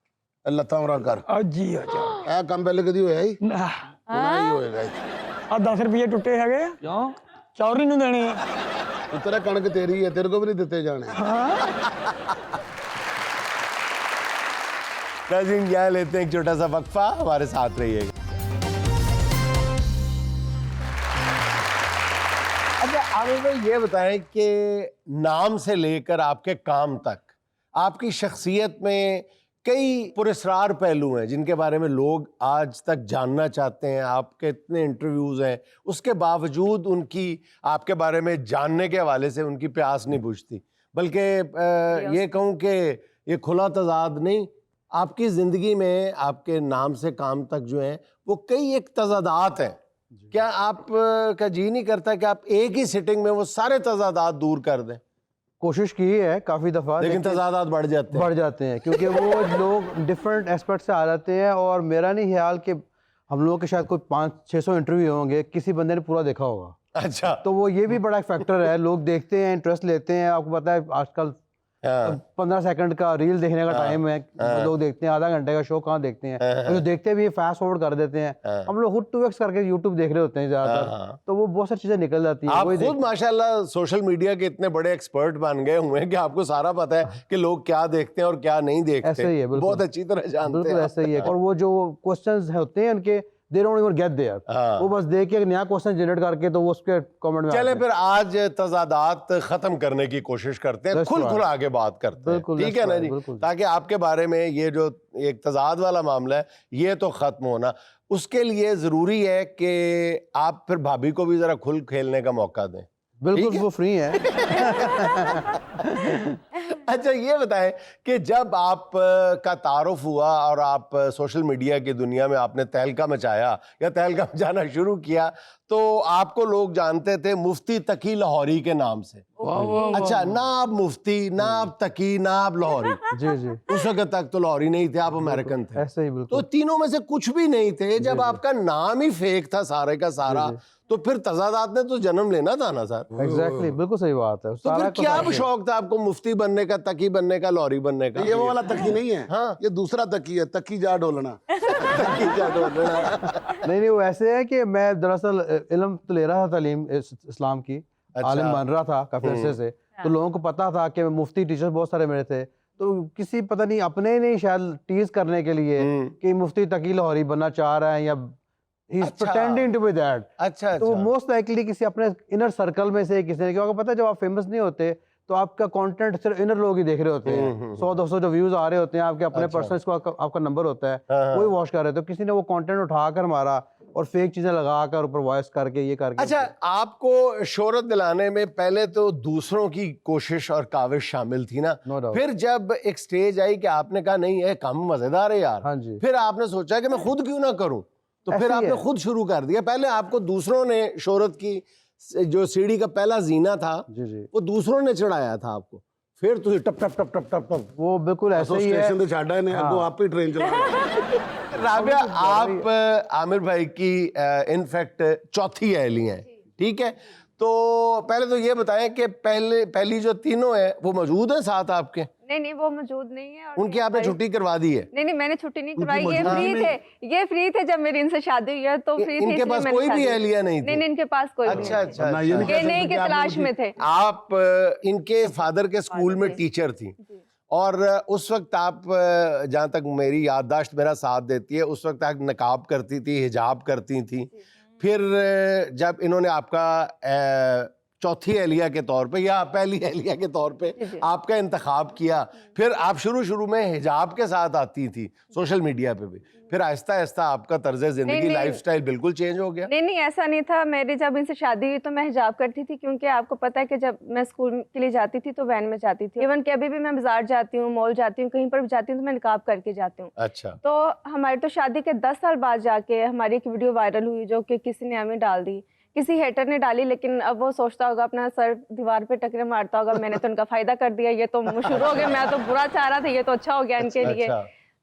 ਇਹ ਲੱਤਾਂ ਉਰਾਂ ਕਰ। ਜੀ ਅੱਛਾ ਇਹ ਕੰਮ ਪਹਿਲੇ ਕਦੀ ਹੋਇਆ ਹੀ? ਹੁਣ ਹੀ ਹੋਏਗਾ ਇੱਥੇ। ਆ 10 ਰੁਪਏ ਟੁੱਟੇ ਹੈਗੇ ਆ, ਕਿਉਂ? ਚੌਧਰੀ ਨੂੰ ਦੇਣੇ ਆ। ਤੇਰਾ ਕਣਕ ਤੇਰੀ ਹੈ, ਤੇਰੇ ਕੋ ਵੀ ਨਹੀਂ ਦਿੱਤੇ ਜਾਣੇ। नाज़रीन यहाँ लेते हैं एक छोटा सा वक्फा, हमारे साथ रहिएगा। अच्छा आगे में ये बताएं कि नाम से लेकर आपके काम तक, आपकी शख्सियत में कई पुरस्कार पहलू हैं जिनके बारे में लोग आज तक जानना चाहते हैं। आपके इतने इंटरव्यूज हैं, उसके बावजूद उनकी आपके बारे में जानने के हवाले से उनकी प्यास नहीं बुझती, बल्कि ये कहूँ कि ये खुला तजाद नहीं, आपकी ज़िंदगी में आपके नाम से काम तक जो है वो कई एक तजादात हैं। क्या आप का जी नहीं करता कि आप एक ही सिटिंग में वो सारे तजादात दूर कर दें? कोशिश की है काफ़ी दफ़ा, लेकिन तजादात बढ़ जाते हैं। बढ़ जाते हैं क्योंकि वो लोग डिफरेंट एस्पेक्ट से आ जाते हैं। और मेरा नहीं ख्याल कि हम लोगों के शायद कोई 500-600 इंटरव्यू होंगे, किसी बंदे ने पूरा देखा होगा। अच्छा। तो वो ये भी बड़ा एक फैक्टर है, लोग देखते हैं, इंटरेस्ट लेते हैं। आपको पता है आजकल 15 सेकंड का रील देखने का टाइम है, लोग देखते हैं, आधा घंटे का शो कहाँ देखते हैं, और जो देखते भी फास्ट फॉरवर्ड कर देते हैं। हम लोग खुद 2x करके यूट्यूब देख रहे होते हैं ज्यादातर, तो वो बहुत सारी चीजें निकल जाती हैं। आप खुद माशाल्लाह सोशल मीडिया के इतने बड़े एक्सपर्ट बन गए हुए हैं कि आपको सारा पता है कि लोग क्या देखते हैं और क्या नहीं देखते। ऐसे ही है, बिल्कुल बहुत अच्छी तरह जानते हैं। बिल्कुल ऐसे ही है। और वो जो क्वेश्चंस होते हैं उनके, they don't even get there, वो बस देख के एक नया क्वेश्चन जनरेट करके तो वो उसके कमेंट में चले फिर आज तजादात खत्म करने की कोशिश करते हैं, खुल खुल आगे बात करते हैं, ठीक है ना जी, ताकि आपके बारे में ये जो एक तजाद वाला मामला है ये तो खत्म होना। उसके लिए जरूरी है कि आप फिर भाभी को भी जरा खुल खेलने का मौका दें। बिल्कुल, वो फ्री है। अच्छा ये बताएं कि जब आप का तारुफ हुआ और आप सोशल मीडिया की दुनिया में आपने तहलका मचाया या तहलका मचाना शुरू किया, तो आपको लोग जानते थे मुफ्ती तकी लाहौरी के नाम से। अच्छा, ना आप मुफ्ती, ना आप तकी, ना आप लाहौरी। जी जी, उस वक्त तक तो लाहौरी नहीं थे, आप अमेरिकन थे। ऐसे ही बिल्कुल। तो तीनों में से कुछ भी नहीं थे। जब आपका नाम ही फेक था सारे का सारा, तो फिर तजादात ने तो जन्म लेना था ना सर। एग्जैक्टली, बिल्कुल सही बात है। तो फिर क्या शौक था आपको मुफ्ती बनने का, तकी बनने का, लाहौरी बनने का? ये वो वाला तकी नहीं है, हाँ। ये दूसरा तकी है, तकी जा डोलना। तकी जा डोलना। नहीं, वो ऐसे है कि मैं दरअसल इल्म तो ले रहा था, तालीम इस्लाम की, आलिम बन रहा था काफी अरसे से। तो लोगों को पता था कि मुफ्ती टीचर बहुत सारे मेरे थे, तो किसी पता नहीं अपने नहीं शायद टीज करने के लिए कि मुफ्ती तकी लाहौरी बनना चाह रहा है या he is pretending to be that। अच्छा, तो मोस्ट लाइकली किसी अपने इनर सर्कल में से किसी ने, क्योंकि पता है जब आप फेमस नहीं होते तो आपका कंटेंट सिर्फ इनर लोग ही देख रहे होते हैं। 100-200 जो व्यूज आ रहे होते हैं आपके अपने पर्सनल, आपका नंबर होता है, वही वॉच कर रहे थे। तो किसी ने वो कंटेंट उठाकर मारा और फेक चीजें लगाकर ऊपर वॉइस करके ये करके। अच्छा, आपको शोहरत दिलाने में पहले तो दूसरों की कोशिश और काविश शामिल थी ना? No doubt। फिर जब एक स्टेज आई कि आपने कहा नहीं है काम मजेदार है यार, हाँ जी। फिर आपने सोचा कि मैं खुद क्यों ना करूं, तो फिर ऐसे ही आपने है। खुद शुरू कर दिया। पहले आपको दूसरों ने शोहरत की जो सीढ़ी का पहला जीना था जी जी, वो दूसरों ने चढ़ाया था आपको, फिर तो टप टप टप टप टप टप। वो बिल्कुल ऐसे ही है। स्टेशन से छाड़ा है, अब आप ही ट्रेन चला। राबिया, आप आमिर भाई की इनफैक्ट चौथी अहली हैं, ठीक है? तो पहले तो ये बताएं कि पहली जो तीनों है वो मौजूद है साथ आपके? नहीं, वो मौजूद नहीं है। और उनकी आपने छुट्टी करवा दी है? नहीं, मैंने छुट्टी नहीं करवाई, ये फ्री थे जब मेरी इनसे शादी हुई है, तो फ्री थे। इनके पास कोई भी अहलिया नहीं थी? नहीं, इनके पास कोई अच्छा नहीं। अच्छा, ये नहीं कि तलाश में थे। आप इनके फादर के स्कूल में टीचर थी और उस वक्त आप, जहाँ तक मेरी याददाश्त मेरा साथ देती है, उस वक्त आप नकाब करती थी, हिजाब करती थी। फिर जब इन्होंने आपका चौथी अहलिया के तौर पे या पहली अहलिया के तौर पे आपका इंतखाब किया, फिर आप शुरू में हिजाब के साथ आती थी सोशल मीडिया पे भी, फिर आहिस्ता आहिस्ता आपका तर्ज जिंदगी, लाइफस्टाइल बिल्कुल चेंज हो गया? नहीं, ऐसा नहीं था। मेरी जब इनसे शादी हुई तो मैं हिजाब करती थी, क्योंकि आपको पता है कि जब मैं स्कूल के लिए जाती थी तो वैन में जाती थी। इवन कि अभी भी मैं बाजार जाती हूँ, मॉल जाती हूँ, कहीं पर भी जाती हूँ तो मैं निकाब करके जाती हूँ। अच्छा। तो हमारी तो शादी के 10 साल बाद जाके हमारी एक वीडियो वायरल हुई, जो कि किसी ने हमें डाल दी, किसी हेटर ने डाली, लेकिन अब वो सोचता होगा, अपना सर दीवार पे टकरे मारता होगा, मैंने तो उनका फायदा कर दिया, ये तो मशहूर हो गया, मैं तो बुरा चाह रहा था, ये तो अच्छा हो गया इनके लिए।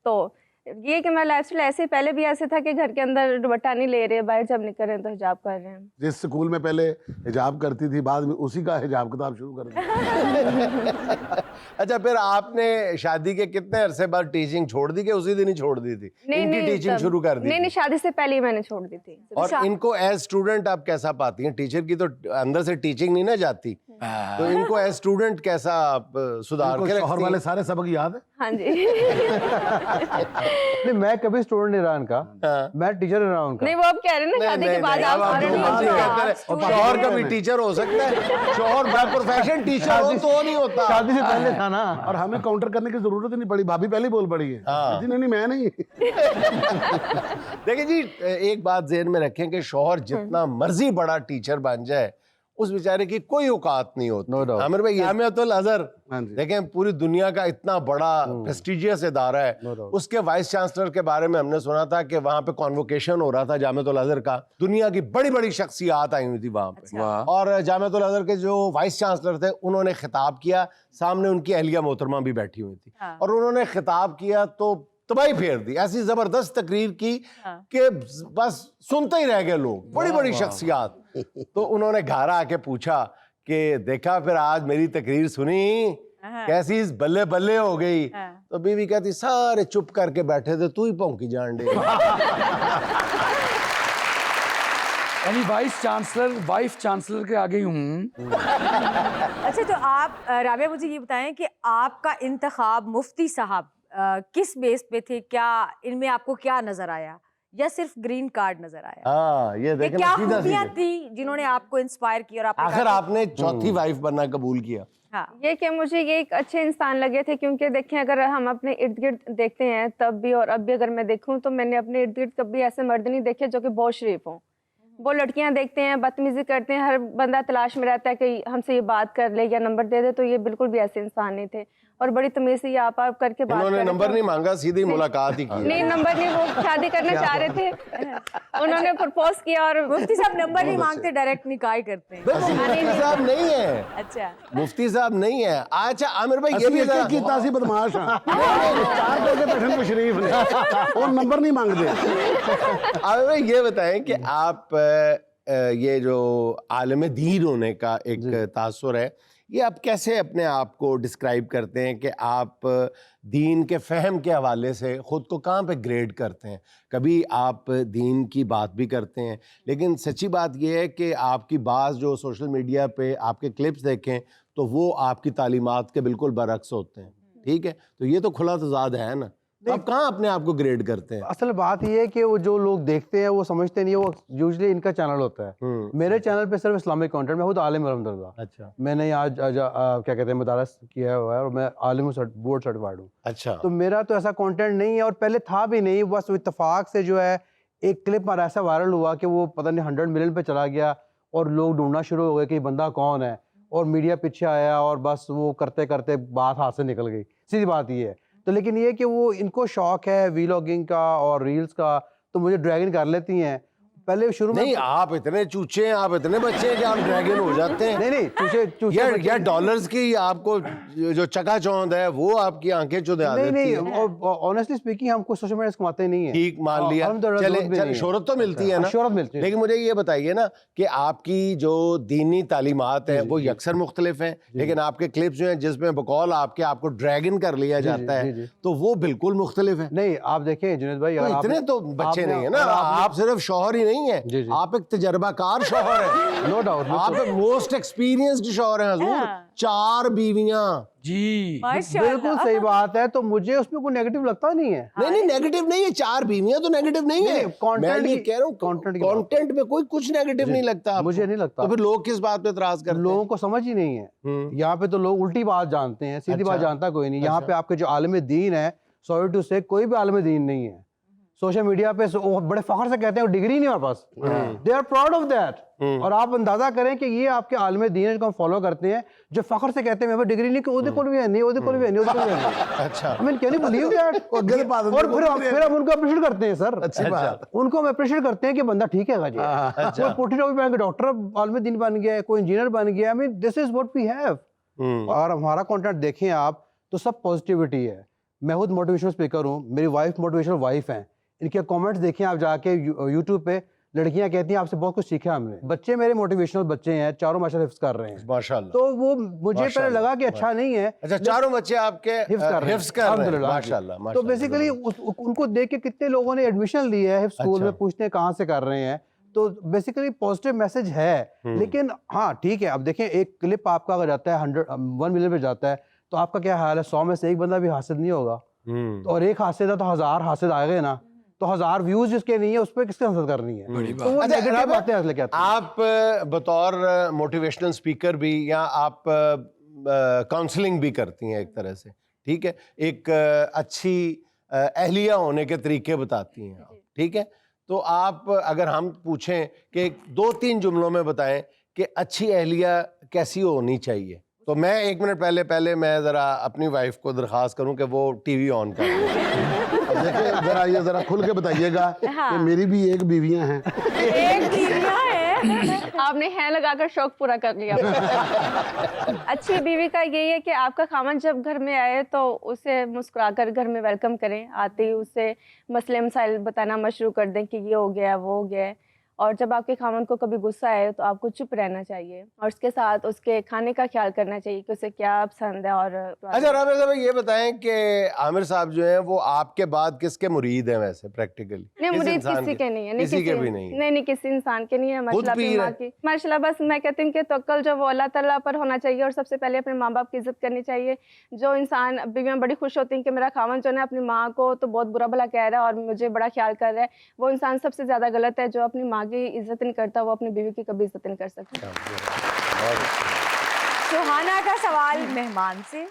तो ये कि मैं लाइफस्टाइल ऐसे पहले भी ऐसे था कि घर के अंदर दुपट्टा नहीं ले रहे, बाहर जब निकल रहे हैं तो हिजाब कर रहे हैं। जिस स्कूल में पहले हिजाब करती थी, बाद में उसी का हिजाब किताब शुरू कर दिया। अच्छा, फिर आपने शादी के कितने अरसे बाद टीचिंग छोड़ दी कि उसी दिन ही छोड़ दी थी? इनकी टीचिंग शुरू कर दी? नहीं, शादी से पहले ही मैंने छोड़ दी थी। और इनको एज स्टूडेंट आप कैसा पाती हैं? टीचर की तो अंदर से टीचिंग नहीं ना जाती, तो इनको एज स्टूडेंट कैसा आप सुधार के शौहर वाले सारे सबक याद है? हाँ जी। नहीं, मैं कभी स्टूडेंट नहीं रहा इनका, मैं टीचर रहा हूं उनका। नहीं वो आप कह रहे हैं ना शादी के बाद आप जो मर्जी कहते रहे। शौहर कभी टीचर हो सकता है, शौहर बाय प्रोफेशन टीचर हो तो नहीं होता। शादी से पहले था ना। और हमें काउंटर करने की जरूरत ही नहीं पड़ी, भाभी पहले बोल पड़ी है। जी नहीं मैं नहीं। देखिए जी, एक बात ज़हन में रखें कि शौहर जितना मर्जी बड़ा टीचर बन जाए, उस बेचारे की कोई औकात नहीं होती। No doubt. आमिर भाई, जामिअतुल अज़हर हाँ जी। देखें, पूरी दुनिया का इतना बड़ा प्रेस्टिजियस इदारा है, No doubt. उसके वाइस चांसलर के बारे में हमने सुना था कि वहां पे कॉन्वोकेशन हो रहा था जामिअतुल अज़हर का, दुनिया की बड़ी बड़ी शख्सियात आई हुई थी वहां पे। और जामिअतुल अज़हर के जो वाइस चांसलर थे, उन्होंने खिताब किया, सामने उनकी अहलिया मोहतरमा भी बैठी हुई थी, और उन्होंने खिताब किया तो तबाही फेर दी। ऐसी जबरदस्त तकरीर की कि बस सुनते ही रह गए लोग, बड़ी बड़ी शख्सियात। तो उन्होंने घर आके पूछा कि देखा फिर आज मेरी तकरीर सुनी, कैसी बल्ले बल्ले हो गई? तो बीवी कहती सारे चुप करके बैठे थे, तू ही भौंकी जान दे। यानी वाइस चांसलर के आगे हूँ। अच्छा, तो आप राबिया मुझे ये बताएं कि आपका इंतखाब मुफ्ती साहब किस बेस पे थे? क्या इनमें आपको क्या नजर आया, या सिर्फ ग्रीन कार्ड नजर आया? हाँ, ये देखें, क्या सीधा खूबियां सीधा। थी जिन्होंने आपको इंस्पायर किया और आपने आखिर कहा आपने चौथी वाइफ बनना कबूल किया? हाँ, ये कि मुझे ये एक अच्छे इंसान लगे थे, क्योंकि देखें अगर हम अपने इर्द गिर्द देखते हैं तब भी और अब भी अगर मैं देखूं तो मैंने अपने इर्द गिर्द कभी ऐसे मर्द नहीं देखे जो कि बहुत शरीफ हों। वो लड़कियां देखते हैं, बदतमीजी करते हैं, हर बंदा तलाश में रहता है कि हमसे ये बात कर ले या नंबर दे दे, तो ये बिल्कुल भी ऐसे इंसान नहीं थे और बड़ी तमीज से ये आप करके बात उन्होंने कर रहे नंबर थे। नहीं मांगा, सीधी मुलाकात ही की। नहीं नंबर नहीं, वो शादी करना चाह रहे थे, उन्होंने प्रपोज किया और मुफ्ती साहब नंबर नहीं मांगते, डायरेक्ट निकाह ही करते हैं। मुफ्ती साहब नहीं है, अच्छा, मुफ्ती साहब नहीं है। अच्छा आमिर भाई, ये भी जरा- की तासी बदमाश हैं। चार करके बैठे हैं शरीफ ने और नंबर नहीं मांगते। आमिर भाई ये बताएं कि आप ये जो आलिम दीन होने का एक तासुर है, ये आप कैसे अपने आप को डिस्क्राइब करते हैं कि आप दीन के फ़हम के हवाले से ख़ुद को कहाँ पे ग्रेड करते हैं? कभी आप दीन की बात भी करते हैं, लेकिन सच्ची बात ये है कि आपकी बात जो सोशल मीडिया पे आपके क्लिप्स देखें तो वो आपकी तालीमात के बिल्कुल बरक्स होते हैं, ठीक है? तो ये तो खुला तज़ाद है ना, आप कहाँ अपने आप को ग्रेड करते हैं? असल बात ये है कि वो जो लोग देखते हैं वो समझते नहीं है, वो यूजुअली इनका चैनल होता है। मेरे चैनल पे सिर्फ इस्लामिक कंटेंट, मैं खुद आलिम अल्हम्दुलिल्लाह। क्या कहते हैं मुदारस किया हुआ है और मैं आलिम बोर्ड सर्टिफाइड हूँ। अच्छा, तो मेरा तो ऐसा कंटेंट नहीं है और पहले था भी नहीं, बस इत्तेफाक से जो है एक क्लिप हमारा ऐसा वायरल हुआ कि वो पता नहीं 100 मिलियन पे चला गया और लोग ढूंढना शुरू हो गए कि बंदा कौन है, और मीडिया पीछे आया और बस वो करते करते बात हाथ से निकल गई। सीधी बात ये है। तो लेकिन ये कि वो इनको शौक है वीलॉगिंग का और रील्स का, तो मुझे ड्रैगन कर लेती हैं। पहले शुरू में नहीं, आप इतने चूचे हैं, आप इतने बच्चे हैं कि आप ड्रैगन हो जाते हैं। नहीं चूचे या डॉलर्स की आपको जो चकाचौंध है वो आपकी आंखें चुदा देती है। नहीं ऑनेस्टली स्पीकिंग हमको सोशल मीडिया से कमाते नहीं है। ठीक, मान लिया, चले शोहरत तो मिलती है ना, शोहरत मिलती है। लेकिन मुझे ये बताइए ना कि आपकी जो दीनी तालीमात है वो यकसर मुख्तलिफ हैं, लेकिन आपके क्लिप्स जो हैं जिसमें बकौल आपको ड्रैगन कर लिया जाता है, तो वो बिल्कुल मुख्तलिफ है। नहीं आप देखें जुनैद भाई, तो इतने तो बच्चे नहीं है ना, आप सिर्फ शौहर ही नहीं है, आप एक तजर्बाकार शौहर है। नो डाउट, आप एक मोस्ट एक्सपीरियंस्ड शौहर हैं हुजूर, 4 बीवियां। जी, बिल्कुल सही बात है। तो मुझे उसमें कोई नेगेटिव लगता नहीं है। नहीं नेगेटिव नहीं है, 4 बीवियां तो नेगेटिव नहीं है। मैं ये कह रहा हूँ कंटेंट में कोई कुछ नेगेटिव नहीं लगता, मुझे नहीं लगता। तो फिर लोग किस बात पे एतराज करते हैं? लोगों को समझ ही नहीं है। यहाँ पे तो लोग उल्टी बात जानते हैं, सीधी बात जानता कोई नहीं। यहाँ पे आपके जो आलिम दीन है, सॉरी टू से, कोई भी आलिम दीन नहीं है। सोशल मीडिया पे बड़े फख्र से कहते हैं डिग्री नहीं हमारे पास, they are proud of that. और आप अंदाजा करें कि ये आपके आलिम दीन है जो हम फॉलो करते हैं, जो फख्र से कहते हैं मेरे पास डिग्री नहीं, कि ओदे कोल भी है नहीं, ओदे कोल भी है नहीं, ओदे कोल भी है नहीं। अच्छा, I mean can you believe that? और फिर हम उनको अप्रिशिएट करते हैं सर। अच्छी बात। उनको हम अप्रिशिएट करते हैं कि बंदा ठीक है जी। कोई पोटी टोपी पहन के डॉक्टर आलिम दीन बन गया है, कोई इंजीनियर बन गया। I mean this is what we have. और हमारा कंटेंट देखें आप तो सब पॉजिटिविटी है। मैं खुद मोटिवेशनल स्पीकर हूँ, मेरी वाइफ मोटिवेशनल वाइफ हैं। इनके कमेंट्स देखें आप जाके यूट्यूब पे, लड़कियां कहती हैं आपसे बहुत कुछ सीखा हमने। बच्चे मेरे मोटिवेशनल बच्चे हैं, चारों माशाल्लाह हिफ्ज कर रहे हैं माशाल्लाह। तो वो मुझे पहले लगा कि अच्छा नहीं है। अच्छा, 4 बच्चे आपके हिफ्ज कर रहे हैं अल्हम्दुलिल्लाह, माशाल्लाह। तो बेसिकली उनको देख के कितने लोगों ने एडमिशन लिया है हिफ्ज स्कूल में, पूछते हैं कहाँ से कर रहे हैं। तो बेसिकली पॉजिटिव मैसेज है। लेकिन हाँ ठीक है, अब देखें एक क्लिप आपका अगर जाता है 1 मिलियन पे जाता है, तो आपका क्या हाल है? 100 में से एक बंदा भी हासिल नहीं होगा। और एक हादसे था तो 1000 हादसे आ गए ना, तो 1000 व्यूज जिसके नहीं है उस पर किसके हसद करनी है? तो वो अच्छा, नेगेटिव बातें लेके आते हैं। आप बतौर मोटिवेशनल स्पीकर भी, या आप काउंसलिंग भी करती हैं एक तरह से, ठीक है, एक अच्छी अहलिया होने के तरीके बताती हैं आप, ठीक है, तो आप अगर हम पूछें कि 2-3 जुमलों में बताएं कि अच्छी अहलिया कैसी होनी चाहिए, तो मैं 1 मिनट पहले मैं जरा अपनी वाइफ को दरखास्त करूं कि वो टीवी ऑन कर दें। अब देखिए जरा ये जरा खुल के बताइएगा कि मेरी भी एक बीवियां हैं। एक बीवियां है। आपने है लगाकर शौक पूरा कर लिया। अच्छी बीवी का यही है कि आपका खामन जब घर में आए तो उसे मुस्कुराकर घर में वेलकम करें, आते ही उसे मसले मसाइल बताना शुरू कर दें कि ये हो गया वो हो गया। और जब आपके खामन को कभी गुस्सा आए तो आपको चुप रहना चाहिए और उसके साथ उसके खाने का ख्याल करना चाहिए कि उसे क्या पसंद है। और अच्छा राबिया साहब, ये बताएं कि आमिर साहब जो हैं वो आपके बाद किसके मुरीद हैं वैसे प्रैक्टिकली? नहीं, मुरीद किसी के नहीं है, किसी के भी नहीं? नहीं, किसी इंसान के नहीं है। माशाल्लाह अपनी माँ की, माशाल्लाह, बस मैं कहती हूँ कि तवक्कल जो वो अल्लाह ताला पर होना चाहिए और सबसे पहले अपने माँ बाप की इज्जत करनी चाहिए। जो इंसान, बीवियाँ बड़ी खुश होती हैं कि मेरा खामन जो है अपनी माँ को तो बहुत बुरा भला कह रहा है और मुझे बड़ा ख्याल कर रहा है, वो इंसान सबसे ज्यादा गलत है। जो अपनी माँ की इज्जत नहीं करता वो अपनी बीवी की कभी इज्जत नहीं कर सकता। सुहाना का सवाल मेहमान से,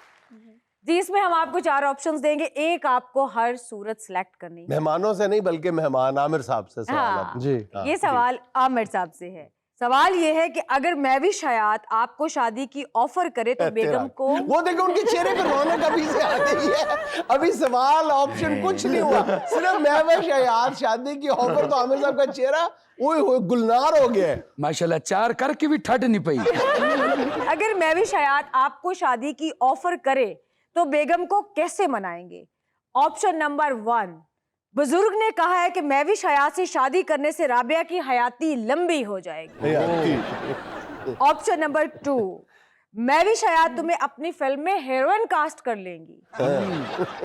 जिसमें हम आपको 4 ऑप्शंस देंगे, एक आपको हर सूरत सिलेक्ट करनी है। मेहमानों से नहीं बल्कि मेहमान आमिर साहब से सवाल हाँ, आप- जी। ये सवाल आमिर साहब से है। सवाल ये है कि अगर महविश हयात आपको शादी की ऑफर करे तो बेगम को, वो देखो उनके चेहरे पे रौनक अभी से आ गई है। अभी सवाल ऑप्शन कुछ नहीं हुआ, सिर्फ महविश हयात शादी की ऑफर, तो आमिर साहब का चेहरा ओए होए गुलनार हो गया है। माशाल्लाह 4 करके भी ठट नहीं पई। अगर महविश हयात आपको शादी की ऑफर करे तो बेगम को कैसे मनाएंगे? ऑप्शन नंबर 1, बुजुर्ग ने कहा है कि महविश हयात से शादी करने से राबिया की हयाती लंबी हो जाएगी। ऑप्शन नंबर 2, महविश हयात तुम्हें अपनी फिल्म में हीरोइन कास्ट कर लेंगी।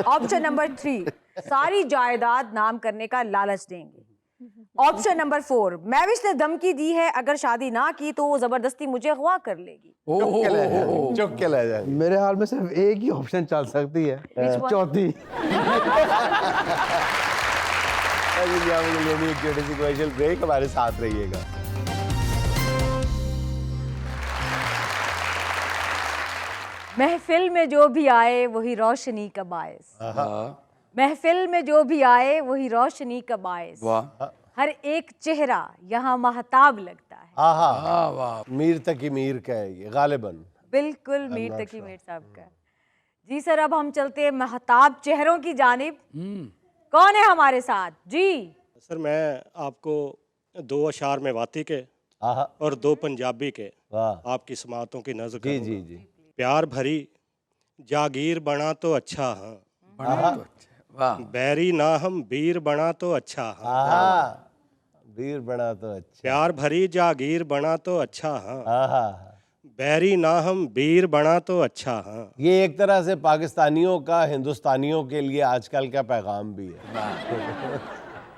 ऑप्शन नंबर 3, सारी जायदाद नाम करने का लालच देंगे। ऑप्शन नंबर 4, महविश ने धमकी दी है अगर शादी ना की तो वो जबरदस्ती मुझे अगवा कर लेगी। चुप के ले जाएंगे। मेरे हाल में सिर्फ एक ही ऑप्शन चल सकती है, चौथी। ब्रेक, हमारे साथ रहिएगा। महफिल में जो भी आए वही रोशनी का बायस, महफिल में जो भी आए वही रोशनी का बायस, वाह हर एक चेहरा यहाँ महताब लगता है। आहा, वाह, मीर तकी मीर का है ये गालिबन। बिल्कुल मीर तकी मीर साहब का। जी सर, अब हम चलते हैं महताब चेहरों की जानिब। कौन है हमारे साथ? जी सर, मैं आपको 2 अशार मेवाती के और 2 पंजाबी के आपकी समातों की नज़र जी करूंगा। जी जी। प्यार भरी जागीर बना तो अच्छा हाँ, वाह, बैरी ना हम वीर बना तो अच्छा हाँ, वीर बना तो अच्छा। प्यार भरी जागीर बना तो अच्छा हाँ, आहा, बैरी ना हम वीर बना तो अच्छा हाँ। ये एक तरह से पाकिस्तानियों का हिंदुस्तानियों के लिए आजकल का पैगाम भी है।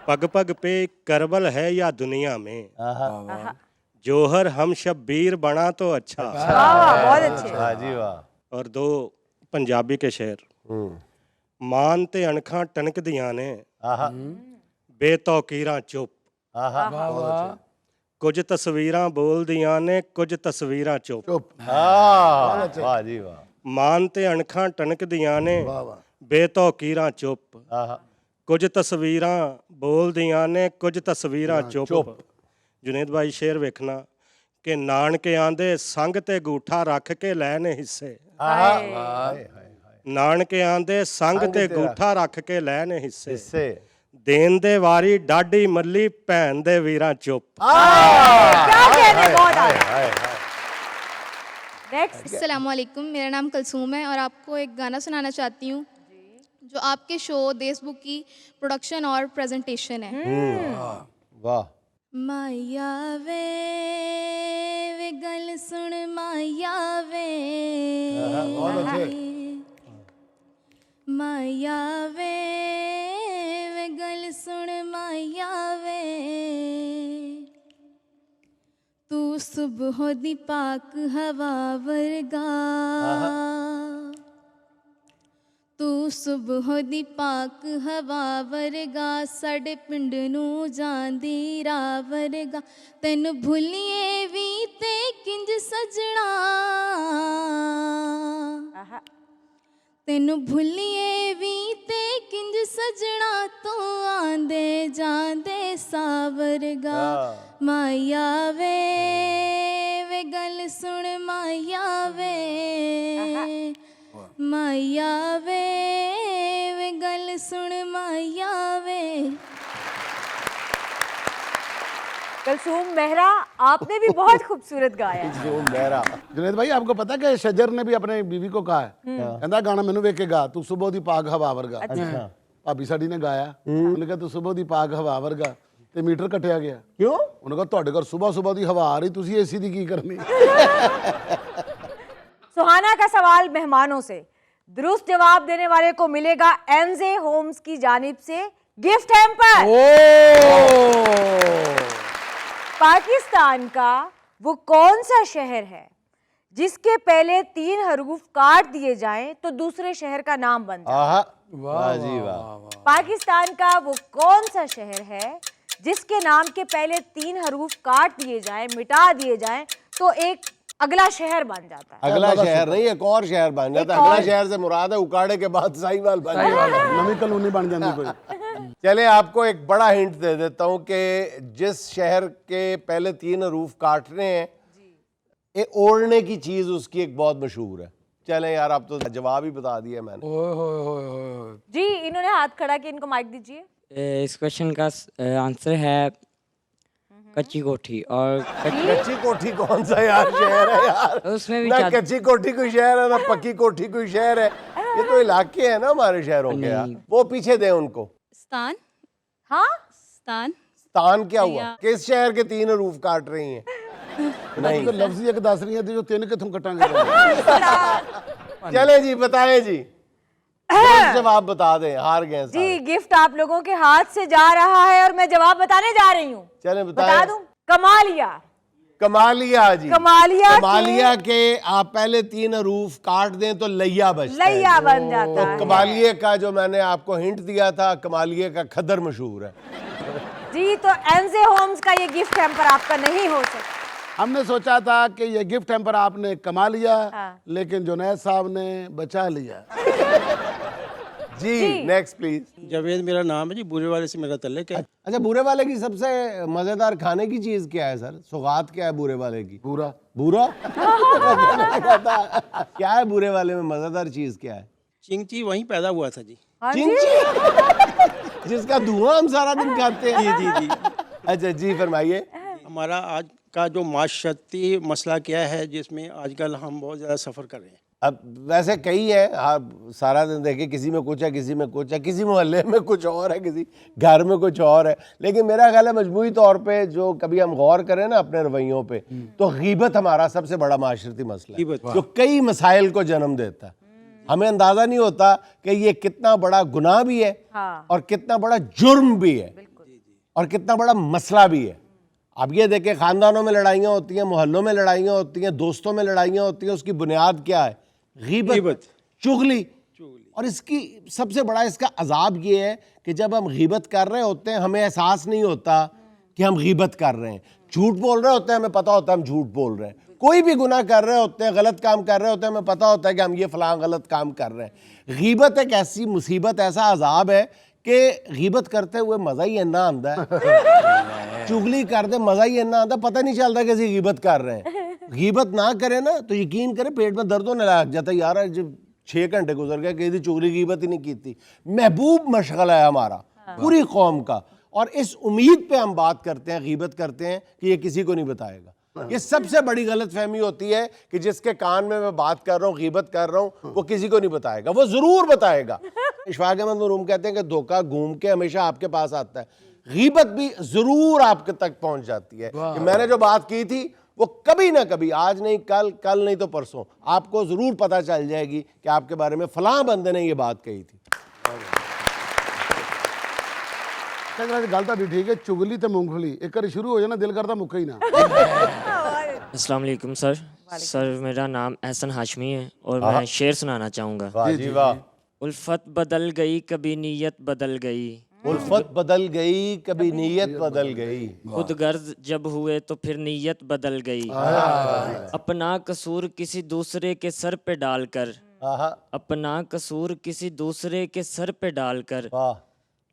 पग पग पे करबल है या दुनिया में, आहा, जोहर हम शब्बीर बना तो अच्छा। वाह वाह, बहुत अच्छे। वाह जी वाह। और 2 पंजाबी के शेर। मान ते अणखां टनक दियां ने, आहा, बेतौकीरां चुप, आहा, कुछ तस्वीरां बोलदियां ने कुछ तस्वीरां चुप। वाह जी वाह। मान ते अणखां टनक दियां ने, बेतौकीरां चुप, आहा, कुछ तस्वीरां बोलदियां ने कुछ तस्वीरां चुप। जुनेद भाई शेर वेखना कि नानके आंदे संग ते गूठा रख के लैने हिस्से, नानके आंदे संग ते गूठा रख के लैने हिस्से, इससे देन दे वारी डाडी मल्ली भैन दे वीरां चुप। क्या कहने, बहुत आगे। नेक्स्ट। अस्सलाम वालेकुम, मेरा नाम कलसूम है और आपको एक गाना सुनाना चाहती हूँ जो आपके शो देशबुक की प्रोडक्शन और प्रेजेंटेशन है। वाह। माया वे गल सुन माया वे, माया वे गल सुन माया वे, तू सुबह दी पाक हवा वर्गा, तू ਸੁਬਹ ਦੀ ਪਾਕ ਹਵਾ ਵਰਗਾ ਸਾਡੇ ਪਿੰਡ ਨੂੰ ਜਾਂਦੀ ਰਾਹ ਵਰਗਾ ਤੈਨੂੰ ਭੁੱਲੀਏ ਵੀ ਤੇ ਕਿੰਜ ਸਜਣਾ ਤੈਨੂੰ ਭੁੱਲੀਏ ਵੀ ਤੇ ਕਿੰਜ ਸਜਣਾ ਤੂੰ ਆਂਦੇ ਜਾਂਦੇ ਸਾਵਰਗਾ ਮਾਇਆ ਵੇ ਗੱਲ ਸੁਣ ਮਾਇਆ ਵੇ ਮਾਇਆ ਵੇ ਗੱਲ ਸੁਣ ਮਾਇਆ ਵੇ। कलसूम मेहरा, आपने भी बहुत खूबसूरत गाया है। जुनेद भाई आपको पता है कि शजर ने भी अपने बीवी को कहा है कहता गाना मैनू वेख के गा तू सुबह दी पाग हवा वर्गा। अच्छा। भाभी साडी ने गाया उन्होंने कहा तू सुबह दी पाग हवा वर्गा ते मीटर कटिया गया क्यों उन्होंने कहा तुहाडे घर सुबह सुबह दी हवा आ रही तुसी एसी दी की करनी। सुहाना का सवाल मेहमानों से, दुरुस्त जवाब देने वाले को मिलेगा एमजे होम्स की जानिब से गिफ्ट हैम्पर। पाकिस्तान का वो कौन सा शहर है जिसके पहले 3 हरूफ काट दिए जाएं तो दूसरे शहर का नाम बन जाए? वाह जी वाह। पाकिस्तान का वो कौन सा शहर है जिसके नाम के पहले 3 हरूफ काट दिए जाएं, मिटा दिए जाएं तो एक अगला शहर बन जाता है? अगला शहर नहीं, एक और शहर बन जाता है। अगला शहर से मुराद है उकाड़े के बाद साहिवाल बन जाता है, नवी कॉलोनी बन जाती कोई। चले आपको एक बड़ा हिंट दे देता हूं कि जिस शहर के पहले 3 हरूफ काटने हैं ये ओढ़ने की चीज उसकी एक बहुत मशहूर है। चले यार आप तो जवाब ही बता दिया मैंने। जी इन्होंने हाथ खड़ा किया, इनको माइक दीजिए। इस क्वेश्चन का आंसर है कच्ची कोठी। और कच्ची कोठी कौन सा यार शहर है यार? उसमें भी ना कच्ची कोठी कोई शहर है ना पक्की कोठी कोई शहर है, ये तो इलाके हैं ना हमारे शहरों के यार। वो पीछे दे उनको। स्तान। हाँ स्तान। स्तान क्या हुआ? किस शहर के 3 हरूफ काट रही हैं? नहीं तो लफ्ज़ एक दस रही है जो 3 किथों कटांगे। चले जी बताएं जी, जवाब बता दें, हार गए जी। गिफ्ट आप लोगों के हाथ से जा रहा है और मैं जवाब बताने जा रही हूँ। चले बता दूं, कमालिया। कमालिया जी। कमालिया के आप पहले 3 हरूफ काट दें तो लैया बचता है। लैया बन जाता तो है। कमालिये का जो मैंने आपको हिंट दिया था, कमालिये का खदर मशहूर है जी। तो एमजे होम्स का ये गिफ्ट हैम्पर आपका नहीं हो सकता। हमने सोचा था कि ये गिफ्ट हैम्पर आपने कमा लिया लेकिन जुनैद साहब ने बचा लिया। जी नेक्स्ट प्लीज। जावेद मेरा नाम है जी, बुरे वाले से मेरा तल्लुक है। अच्छा, बुरे वाले की सबसे मजेदार खाने की चीज क्या है सर? सौगात क्या है बुरे वाले की? पूरा बूरा क्या है बुरे वाले में मजेदार चीज क्या है? चिंगची वहीं पैदा हुआ था जी। चिंची जिसका धुआं हम सारा दिन खाते हैं। जी जी जी। अच्छा जी फरमाइए। हमारा आज का जो माशरती मसला क्या है जिसमें आजकल हम बहुत ज़्यादा सफ़र कर रहे हैं? अब वैसे कई है, आप सारा दिन देखिए किसी में कुछ है, किसी में कुछ है, किसी मोहल्ले में कुछ और है, किसी घर में कुछ और है, लेकिन मेरा ख्याल है मजमूई तौर पे जो कभी हम गौर करें ना अपने रवैयों पे तो गीबत हमारा सबसे बड़ा माशरती मसला है जो कई मसाइल को जन्म देता है। हमें अंदाज़ा नहीं होता कि ये कितना बड़ा गुनाह भी है और कितना बड़ा जुर्म भी है और कितना बड़ा मसला भी है। अब ये देखें, ख़ानदानों में लड़ाइयाँ होती हैं, मोहल्लों में लड़ाइयाँ होती हैं, दोस्तों में लड़ाइयाँ होती हैं, उसकी बुनियाद क्या है? गीबत, चुगली। और इसकी सबसे बड़ा इसका अजाब ये है कि जब हम गीबत कर रहे होते हैं हमें एहसास नहीं होता कि हम गीबत कर रहे हैं। झूठ बोल रहे होते हैं हमें पता होता है हम झूठ बोल रहे हैं। कोई भी गुनाह कर रहे होते हैं, गलत काम कर रहे होते हैं, हमें पता होता है कि हम ये फलां गलत काम कर रहे हैं। गीबत एक ऐसी मुसीबत, ऐसा अजाब है कि गीबत करते हुए मज़ा ही इन्ना आंदा है, चुगली करते मज़ा ही इन्ना आंदा, पता नहीं चलता कि गीबत कर रहे हैं। गीबत ना करें ना तो यकीन करें पेट में दर्द होने लग जाता है। यार जब 6 घंटे गुजर गए कहीं चुगली गीबत ही नहीं की थी। महबूब मशगला है हमारा पूरी कौम का, और इस उम्मीद पे हम बात करते हैं, गीबत करते हैं कि ये किसी को नहीं बताएगा। ये सबसे बड़ी गलतफहमी होती है कि जिसके कान में मैं बात कर रहा हूँ, गीबत कर रहा हूँ, वो किसी को नहीं बताएगा। वो जरूर बताएगा। इशफाक अहमद नूरूम कहते हैं कि धोखा घूम के हमेशा आपके पास आता है, गीबत भी जरूर आपके तक पहुंच जाती है कि मैंने जो बात की थी वो कभी ना कभी, आज नहीं कल, कल नहीं तो परसों, आपको जरूर पता चल जाएगी कि आपके बारे में फलां बंदे ने ये बात कही थी। गल तो ठीक है, चुगली तो मूंगफली एक बार शुरू हो जाए ना दिल करता मुक्का ही ना। अस्सलाम वालेकुम सर। सर मेरा नाम एहसन हाशमी है और मैं शेर सुनाना चाहूँगा। वाह जी वाह। उल्फत बदल गई कभी नीयत बदल गई, उल्फत बदल गई कभी नीयत बदल गई, खुद गर्ज जब हुए तो फिर नीयत बदल गई, अपना कसूर किसी दूसरे के सर पे डालकर, आहा, अपना कसूर किसी दूसरे के सर पे डालकर वाह,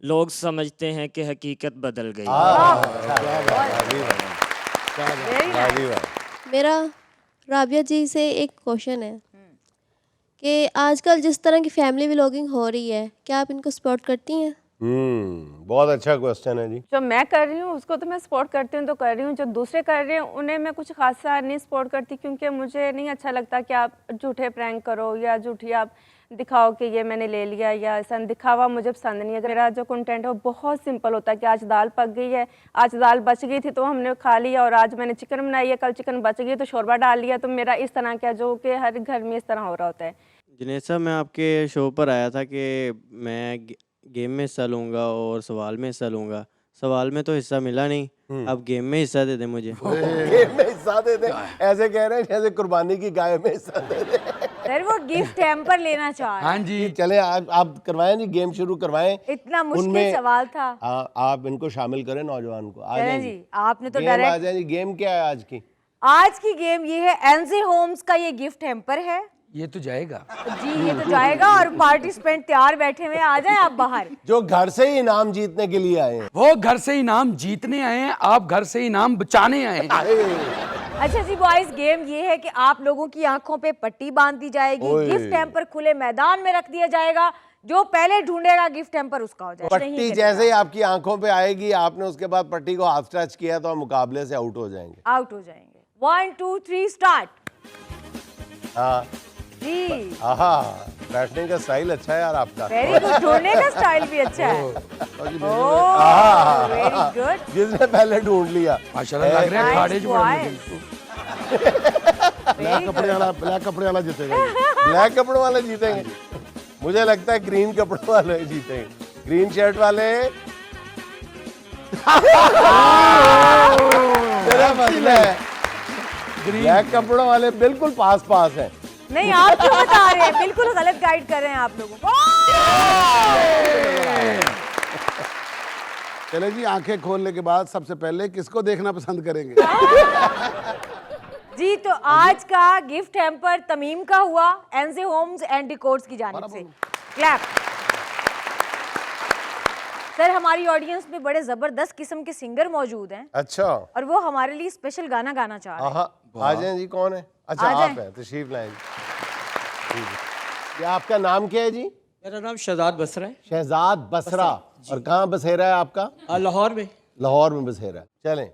लोग समझते हैं कि हकीकत बदल गई। मेरा राबिया जी से एक क्वेश्चन है कि आजकल जिस तरह की फैमिली व्लॉगिंग हो रही है, क्या आप इनको सपोर्ट करती हैं? बहुत अच्छा क्वेश्चन है जी। जो मैं कर रही हूँ उसको तो मैं सपोर्ट करती हूँ तो कर रही हूँ, जो दूसरे कर रहे हैं उन्हें मैं कुछ खासा नहीं सपोर्ट करती, क्योंकि मुझे नहीं अच्छा लगता कि आप झूठे प्रैंक करो या झूठी आप दिखाओ कि ये मैंने ले लिया, या ऐसा दिखावा मुझे पसंद नहीं है। मेरा जो कंटेंट है वो बहुत सिंपल होता है कि आज दाल पक गई है, आज दाल बच गई थी तो हमने खा लिया, और आज मैंने चिकन बनाई है, कल चिकन बच गई तो शोरबा डाल लिया। तो मेरा इस तरह का जो कि हर घर में इस तरह हो रहा होता है। जुनैद साहब, मैं आपके शो पर आया था कि मैं गेम में हिस्सा लूँगा और सवाल में हिस्सा लूँगा। सवाल में तो हिस्सा मिला नहीं, अब गेम में हिस्सा दे दें मुझे। गेम में हिस्सा दे दे, ऐसे कह रहे हैं जैसे कुर्बानी की गाय में हिस्सा दे दे। सर वो गिफ्ट हैम्पर लेना चाह रहे हैं। हाँ जी, चले आप करवाएं जी, गेम शुरू करवाएं। इतना मुश्किल उनमें सवाल था। आप इनको शामिल करें, नौजवान को। आ चलें जाएं जी, आपने तो गेम आ डायरेक्ट। जाए जी। गेम क्या है आज की? आज की गेम ये है, एनजे होम्स का ये गिफ्ट हैम्पर है ये तो जाएगा जी, ये तो जाएगा। और पार्टिसिपेंट तैयार बैठे हुए हैं, आ जाए आप बाहर। जो घर से ही इनाम जीतने के लिए आए हैं, वो घर से इनाम जीतने आए हैं, आप घर से इनाम बचाने आए हैं। अच्छा जी बॉयज, गेम ये है कि आप लोगों की आंखों पे पट्टी बांध दी जाएगी, गिफ्ट हैम्पर खुले मैदान में रख दिया जाएगा, जो पहले ढूंढेगा गिफ्ट हैम्पर उसका हो जाएगा। पट्टी जैसे ही आपकी आंखों पे आएगी, आपने उसके बाद पट्टी को हाथ टच किया तो हम मुकाबले से आउट हो जाएंगे। आउट हो जाएंगे। 1 2 3 स्टार्ट। हाँ जी, आहा, बैठने का स्टाइल अच्छा है यार आपका। Very good. ढूंढने का स्टाइल भी अच्छा है। आहा, वेरी गुड। जिसने पहले ढूंढ लिया। माशाल्लाह, लग रहा है खाड़े जो ब्लैक कपड़े वाला जीतेगा। ब्लैक कपड़ों वाले जीतेंगे। मुझे लगता है ग्रीन कपड़ों वाले जीतेंगे, ग्रीन शर्ट वाले। मेरा मसला है, ब्लैक कपड़ों वाले बिल्कुल पास है। नहीं, आप क्यों बता रहे हैं? बिल्कुल गलत गाइड कर रहे हैं आप लोगों को। चले जी, आंखें खोलने के बाद सबसे पहले किसको देखना पसंद करेंगे? जी, तो आज का गिफ्ट हैम्पर तमीम का हुआ, एनजे होम्स एंड डिकोर्स की जानिब से। क्लैप। सर, हमारी ऑडियंस में बड़े जबरदस्त किस्म के सिंगर मौजूद हैं। अच्छा, और वो हमारे लिए स्पेशल गाना गाना चाह रहे हैं। आ जाएं जी। कौन है? अच्छा, आ आप हैं, तशरीफ लाएं। ये आपका नाम क्या है जी? मेरा नाम शहजाद बसरा है। शहजाद बसरा। और कहाँ बसेरा है आपका? लाहौर में। लाहौर में बसेरा। चलें।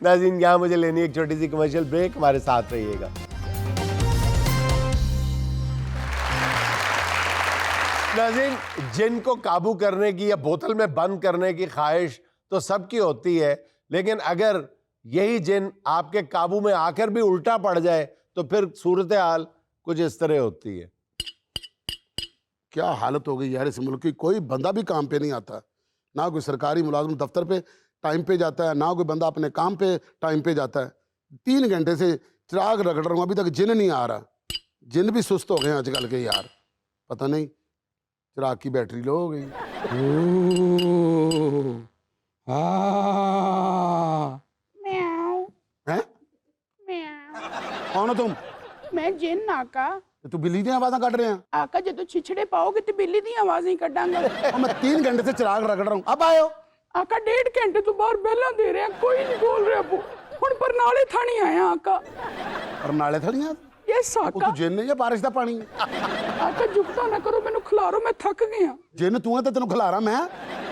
नाज़रीन, यहाँ मुझे लेनी एक छोटी सी कमर्शियल ब्रेक, हमारे साथ रहिएगा। नाज़रीन, जिन को काबू करने की या बोतल में बंद करने की ख्वाहिश तो सबकी होती है, लेकिन अगर यही जिन आपके काबू में आकर भी उल्टा पड़ जाए तो फिर सूरत हाल कुछ इस तरह होती है। क्या हालत हो गई यार इस मुल्क की। कोई बंदा भी काम पे नहीं आता, ना कोई सरकारी मुलाजिम दफ्तर पे टाइम पे जाता है, ना कोई बंदा अपने काम पे टाइम पे जाता है। 3 घंटे से चिराग रगड़ रहा हूँ, अभी तक जिन नहीं आ रहा। जिन भी सुस्त हो गए हैं आजकल के यार, पता नहीं चिराग की बैटरी लो हो गई। हैं? कौन हो तुम? मैं जिन आका। तू बिल्ली दी आवाज़ काट रहे हैं? आका जो छिछड़े पाओगे तो बिल्ली दी आवाज़ ही कटांगा। और मैं 3 घंटे से चिराग रगड़ रहा हूँ, अब आयो। आका 1.5 घंटे तो बाहर बेला दे रहे हैं, कोई नहीं बोल रहा। हुण बरनाले थानी आया आका। बरनाले थानी आ? यस आका। तू जिन नहीं है, बारिश का पानी? आका जुगता ना करो, मैनू खिलारो, मैं थक गया। जिन तू है तो तेन खिला रहा मैं।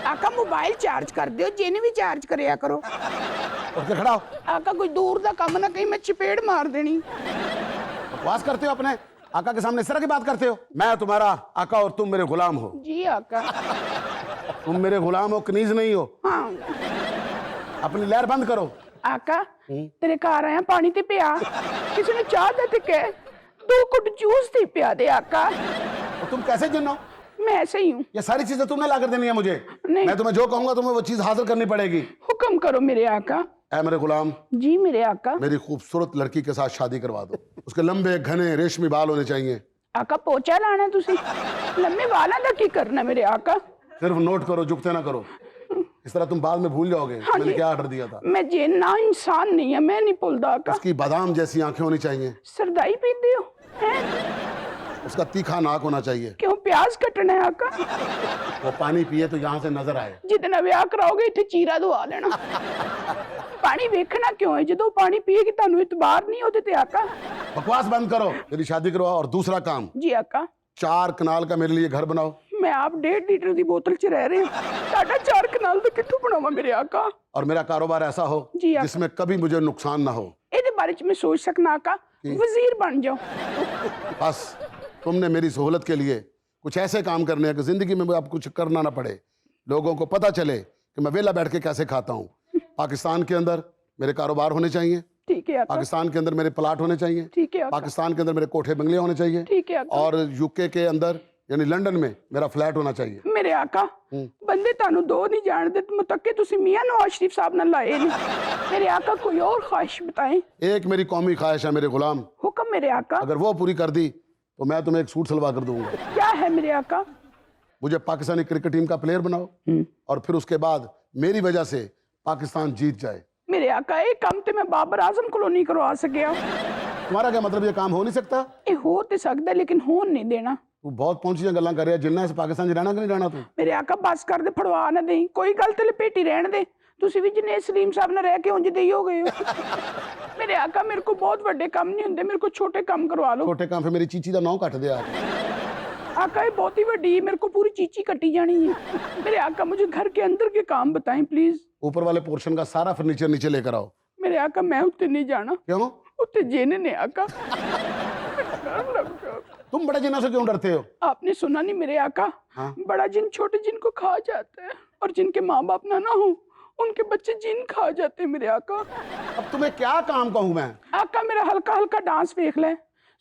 आका मोबाइल चार्ज कर दियो, जिन भी चार्ज करया करो। उठ खड़ा हो। आका कोई दूर दा काम ना, कहीं मैं चपेड़ मार देनी। बकवास करते हो अपने आका के सामने, इस तरह की बात करते हो। मैं तुम्हारा आका और तुम मेरे गुलाम हो। जी आका। तुम मेरे गुलाम हो, कनीज नहीं हो। हाँ। अपनी लहर बंद करो। आका तेरे घर आया, पानी ते पिया, किसी ने चाह दे ते कह 2 घुट जूस दी पिया दे आका। तो तुम कैसे जिन हो? मैं ऐसे ही हूँ। ये सारी चीजें तुमने ला कर देनी है मुझे। नहीं। मैं तुम्हें जो कहूंगा तुम्हें वो चीज हासिल करनी पड़ेगी। हुक्म करो मेरे आका। ऐ मेरे गुलाम। जी मेरे आका। मेरी खूबसूरत लड़की के साथ शादी करवा दो। उसके लंबे घने रेशमी बाल होने चाहिए। आका पोचा लाना तुसी, लंबे बालों का की करना मेरे आका? सिर्फ नोट करो, जुगते ना करो, इस तरह तुम बाद में भूल जाओगे। हाँ मैंने जी। क्या ऑर्डर दिया था। मैं जिन ना इंसान नहीं है, मैं नहीं भूलदा आका। उसकी बादाम जैसी आंखें होनी चाहिए। सरदाई पीते हो हैं? उसका तीखा नाक होना चाहिए। क्यों प्याज कटना है आका? वो पानी पिए तो यहाँ से नजर आए। जितना ब्याह कराओगे इतने चीरा दवा लेना। पानी वेखना क्यों है, जो पानी पिएगी तानू इतबार नहीं होते थे आका। बकवास बंद करो, मेरी शादी करवाओ। और दूसरा काम, जी आका। 4 कनाल का मेरे लिए घर बनाओ। मैं आप 1.5 लीटर की बोतल च रह रहे हैं, साढ़ा 4 कनाल तो कितों बनावा मेरे आका? और मेरा कारोबार ऐसा हो जी आका। जिसमें कभी मुझे नुकसान ना हो। ਇਹਦੇ बारे च मैं सोच सकना आका, वजीर बन जाओ। बस तुमने मेरी सहूलत के लिए कुछ ऐसे काम करने हैं कि जिंदगी में अब कुछ करना ना पड़े, लोगों को पता चले कि मैं वेला बैठ के कैसे खाता हूँ। पाकिस्तान के अंदर मेरे कारोबार होने चाहिए। ठीक है आका। पाकिस्तान के अंदर मेरे प्लाट होने चाहिए। ठीक है आका। पाकिस्तान के अंदर मेरे कोठे बंगले होने चाहिए। ठीक है आका। और यूके के अंदर यानी लंदन में मेरा फ्लैट होना चाहिए। मेरे आका बंदे तानू 2 नहीं जानते, मुतक्के तुसी मियां नवाज शरीफ साहब ने लाए नहीं। मेरे आका कोई और ख्वाहिश बताएं। एक मेरी कौमी ख्वाहिश है मेरे गुलाम। हुक्म मेरे आका। अगर वो पूरी कर दी तो मैं तुम्हें एक सूट सलवा कर दूंगा। क्या है मेरे आका? मुझे पाकिस्तानी क्रिकेट टीम का प्लेयर बनाओ और फिर उसके बाद मेरी वजह से पाकिस्तान जीत जाए। मेरे आका एक काम ते मैं बाबर आजम कोलों नहीं करवा सकिया। तुम्हारा क्या मतलब, ये काम हो नहीं सकता? ये हो ते सकदा लेकिन होन नहीं देना। तू बहुत पहुंची गल्लां कर रहा, जिन्ना इस पाकिस्तान च रहना कि नहीं रहना तू? मेरे आका बस कर दे, फड़वा ना दे, कोई गल ते लपेटी रहन दे। तुसी भी जिन्ने सलीम साहब ने रह के उंज दे हो गए हो। मेरे आका मेरे को बहुत बड़े काम नहीं होंदे, मेरे को छोटे काम करवा लो। छोटे काम फिर मेरी चीची दा नौ कट दे। आका ये बहुत ही बड़ी, मेरे को पूरी चीची कटी जानी है। मेरे आका मुझे घर के अंदर के काम बताएं प्लीज। ऊपर वाले पोर्शन का सारा फर्नीचर नीचे लेकर आओ। मेरे आका मैं उत्ते नहीं जाना। क्यों? उत्ते जिन ने आका। तुम बड़े जिन्नों से क्यों डरते हो? आपने सुना नहीं मेरे आका? हाँ? बड़ा जिन छोटे जिन को खा जाता है, और जिनके माँ बाप ना हो उनके बच्चे जिन खा जाते हैं मेरे आका। अब तुम्हें क्या काम कहूँ मैं? आका मेरा हल्का हल्का डांस देख ले।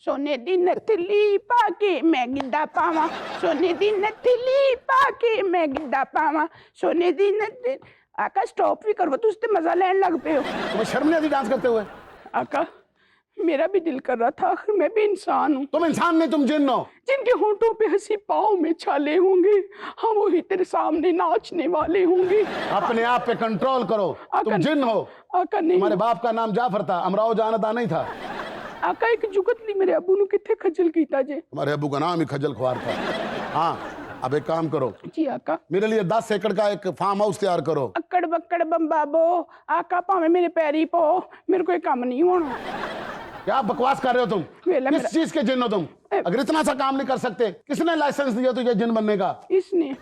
सोने दी नथली पाके मैं गिद्दा पावा, सोने दी नथली पाके मैं गिद्दा पावा, सोने दी नथली। आका स्टॉप भी करो, तुझसे मजा लेने लग पे हो। तुम्हें शर्म नहीं आती डांस करते हुए? आका मेरा भी दिल कर रहा था, आखिर मैं भी इंसान हूँ। तुम इंसान नहीं, तुम जिन्न हो। जिनके होंठों पे हंसी, पाँव में छाले होंगे, हम वही तेरे सामने नाचने वाले होंगे। अपने आप पे कंट्रोल करो, तुम जिन्न हो। आका नहीं। तुम्हारे बाप का नाम जाफर था, अमराओ जानदा नहीं था। आका एक जुगत नहीं मेरे अबू नु किथे खजल कीता जे। तुम्हारे अबू का नाम ही खजल ख्वार था। हाँ, अब एक काम करो, जी आका। मेरे लिए 10 एकड़ का एक फार्म हाउस तैयार करो। अक्कड़ बक्कड़ बम्बा बो, आका भावे मेरे पैरी पो, मेरे को काम नहीं होना। क्या बकवास कर रहे हो तुम? किस चीज के जिन हो तुम? अगर इतना सा काम नहीं कर सकते, किसने लाइसेंस दिया तुझे जिन बनने का? इसने।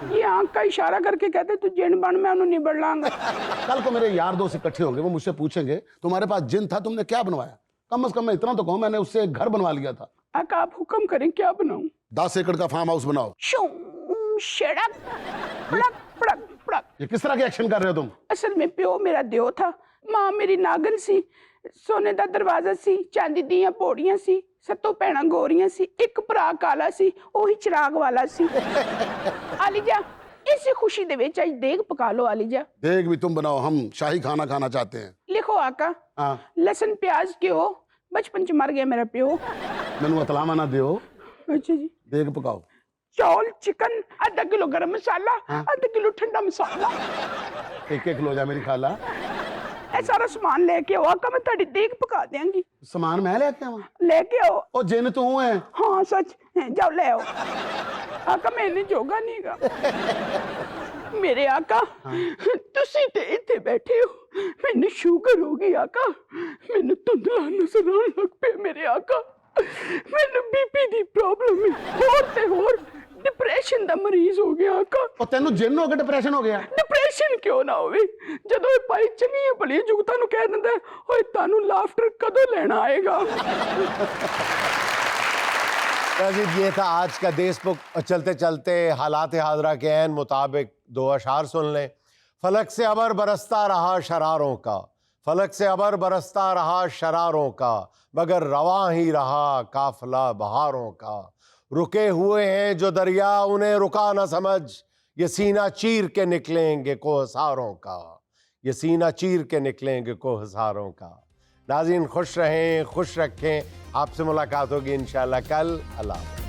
ये आंख का इशारा करके कहते तू जिन बन, मैं उन्हें निबड़ लांगा। कल को मेरे यार दोस्त इकट्ठे होंगे, वो मुझसे पूछेंगे तुम्हारे पास जिन था, तुमने क्या बनवाया? कम से कम मैं इतना तो कहूँ, मैंने उससे एक घर बनवा लिया था। आका आप हुक्म करें, क्या बनाऊं? 10 एकड़ का फार्म हाउस बनाओ। शड़क पड़क पड़क पड़क। ये किस तरह के एक्शन कर रहे हो तुम? असल में प्यो मेरा दियो था, मां मेरी नागन सी, सोने दा दरवाजा सी, चांदी दियां पौड़ियां सी, सत्तों भैणां गोरियां सी, एक भरा काला सी, ओही चिराग वाला सी। आलीजा इसी खुशी दे विच आज देग पका लो। आलीजा देग भी तुम बनाओ, हम शाही खाना खाना चाहते हैं। लिखो आका। हाँ। लसन प्याज घ्यो, बचपन च मर गया मेरा प्यो। मैनू अतलावा ना दियो। अच्छा जी। देग पकाओ। चौल, चिकन, आधा किलो गरम मसाला, आधा किलो ठंडा मसाला। एक लो जा मेरी खाला। ए सारा सामान लेके आओ आका, मैं ताड़ी देग पका देंगी। सामान मैं लेके आवां? लेके आओ। ओ जिन तू है? हाँ सच, जाओ ले आओ। आका मैंने जोगा नहींगा। मेरे आका तुसी ते इत्थे बैठे हो, मैंने शुगर हो गई आका, मैंने धुंधला नजर आने लग पे मेरे आका, मैंने बीपी दी प्रॉब्लम है, होर ते होर डिप्रेशन दा मरीज हो गया आका। ओ तेनू जिन हो के डिप्रेशन हो गया? डिप्रेशन क्यों ना होवे, जदों भाई चंगी भली जुगता नु कह दिंदा ओए तानू लाफ्टर कदों लेना आएगा। नाज़रीन, ये था आज का देशमुख। और चलते चलते हालात हाजरा के ऐन मुताबिक दो अशार सुन लें। फलक से अबर बरसता रहा शरारों का, फलक से अबर बरसता रहा शरारों का, मगर रवां ही रहा काफिला बहारों का। रुके हुए हैं जो दरिया उन्हें रुका न समझ, ये सीना चीर के निकलेंगे कोहसारों का, ये सीना चीर के निकलेंगे कोहसारों का। नाज़रीन खुश रहें, खुश रखें। आपसे मुलाकात होगी इंशाअल्लाह कल। अल्लाह।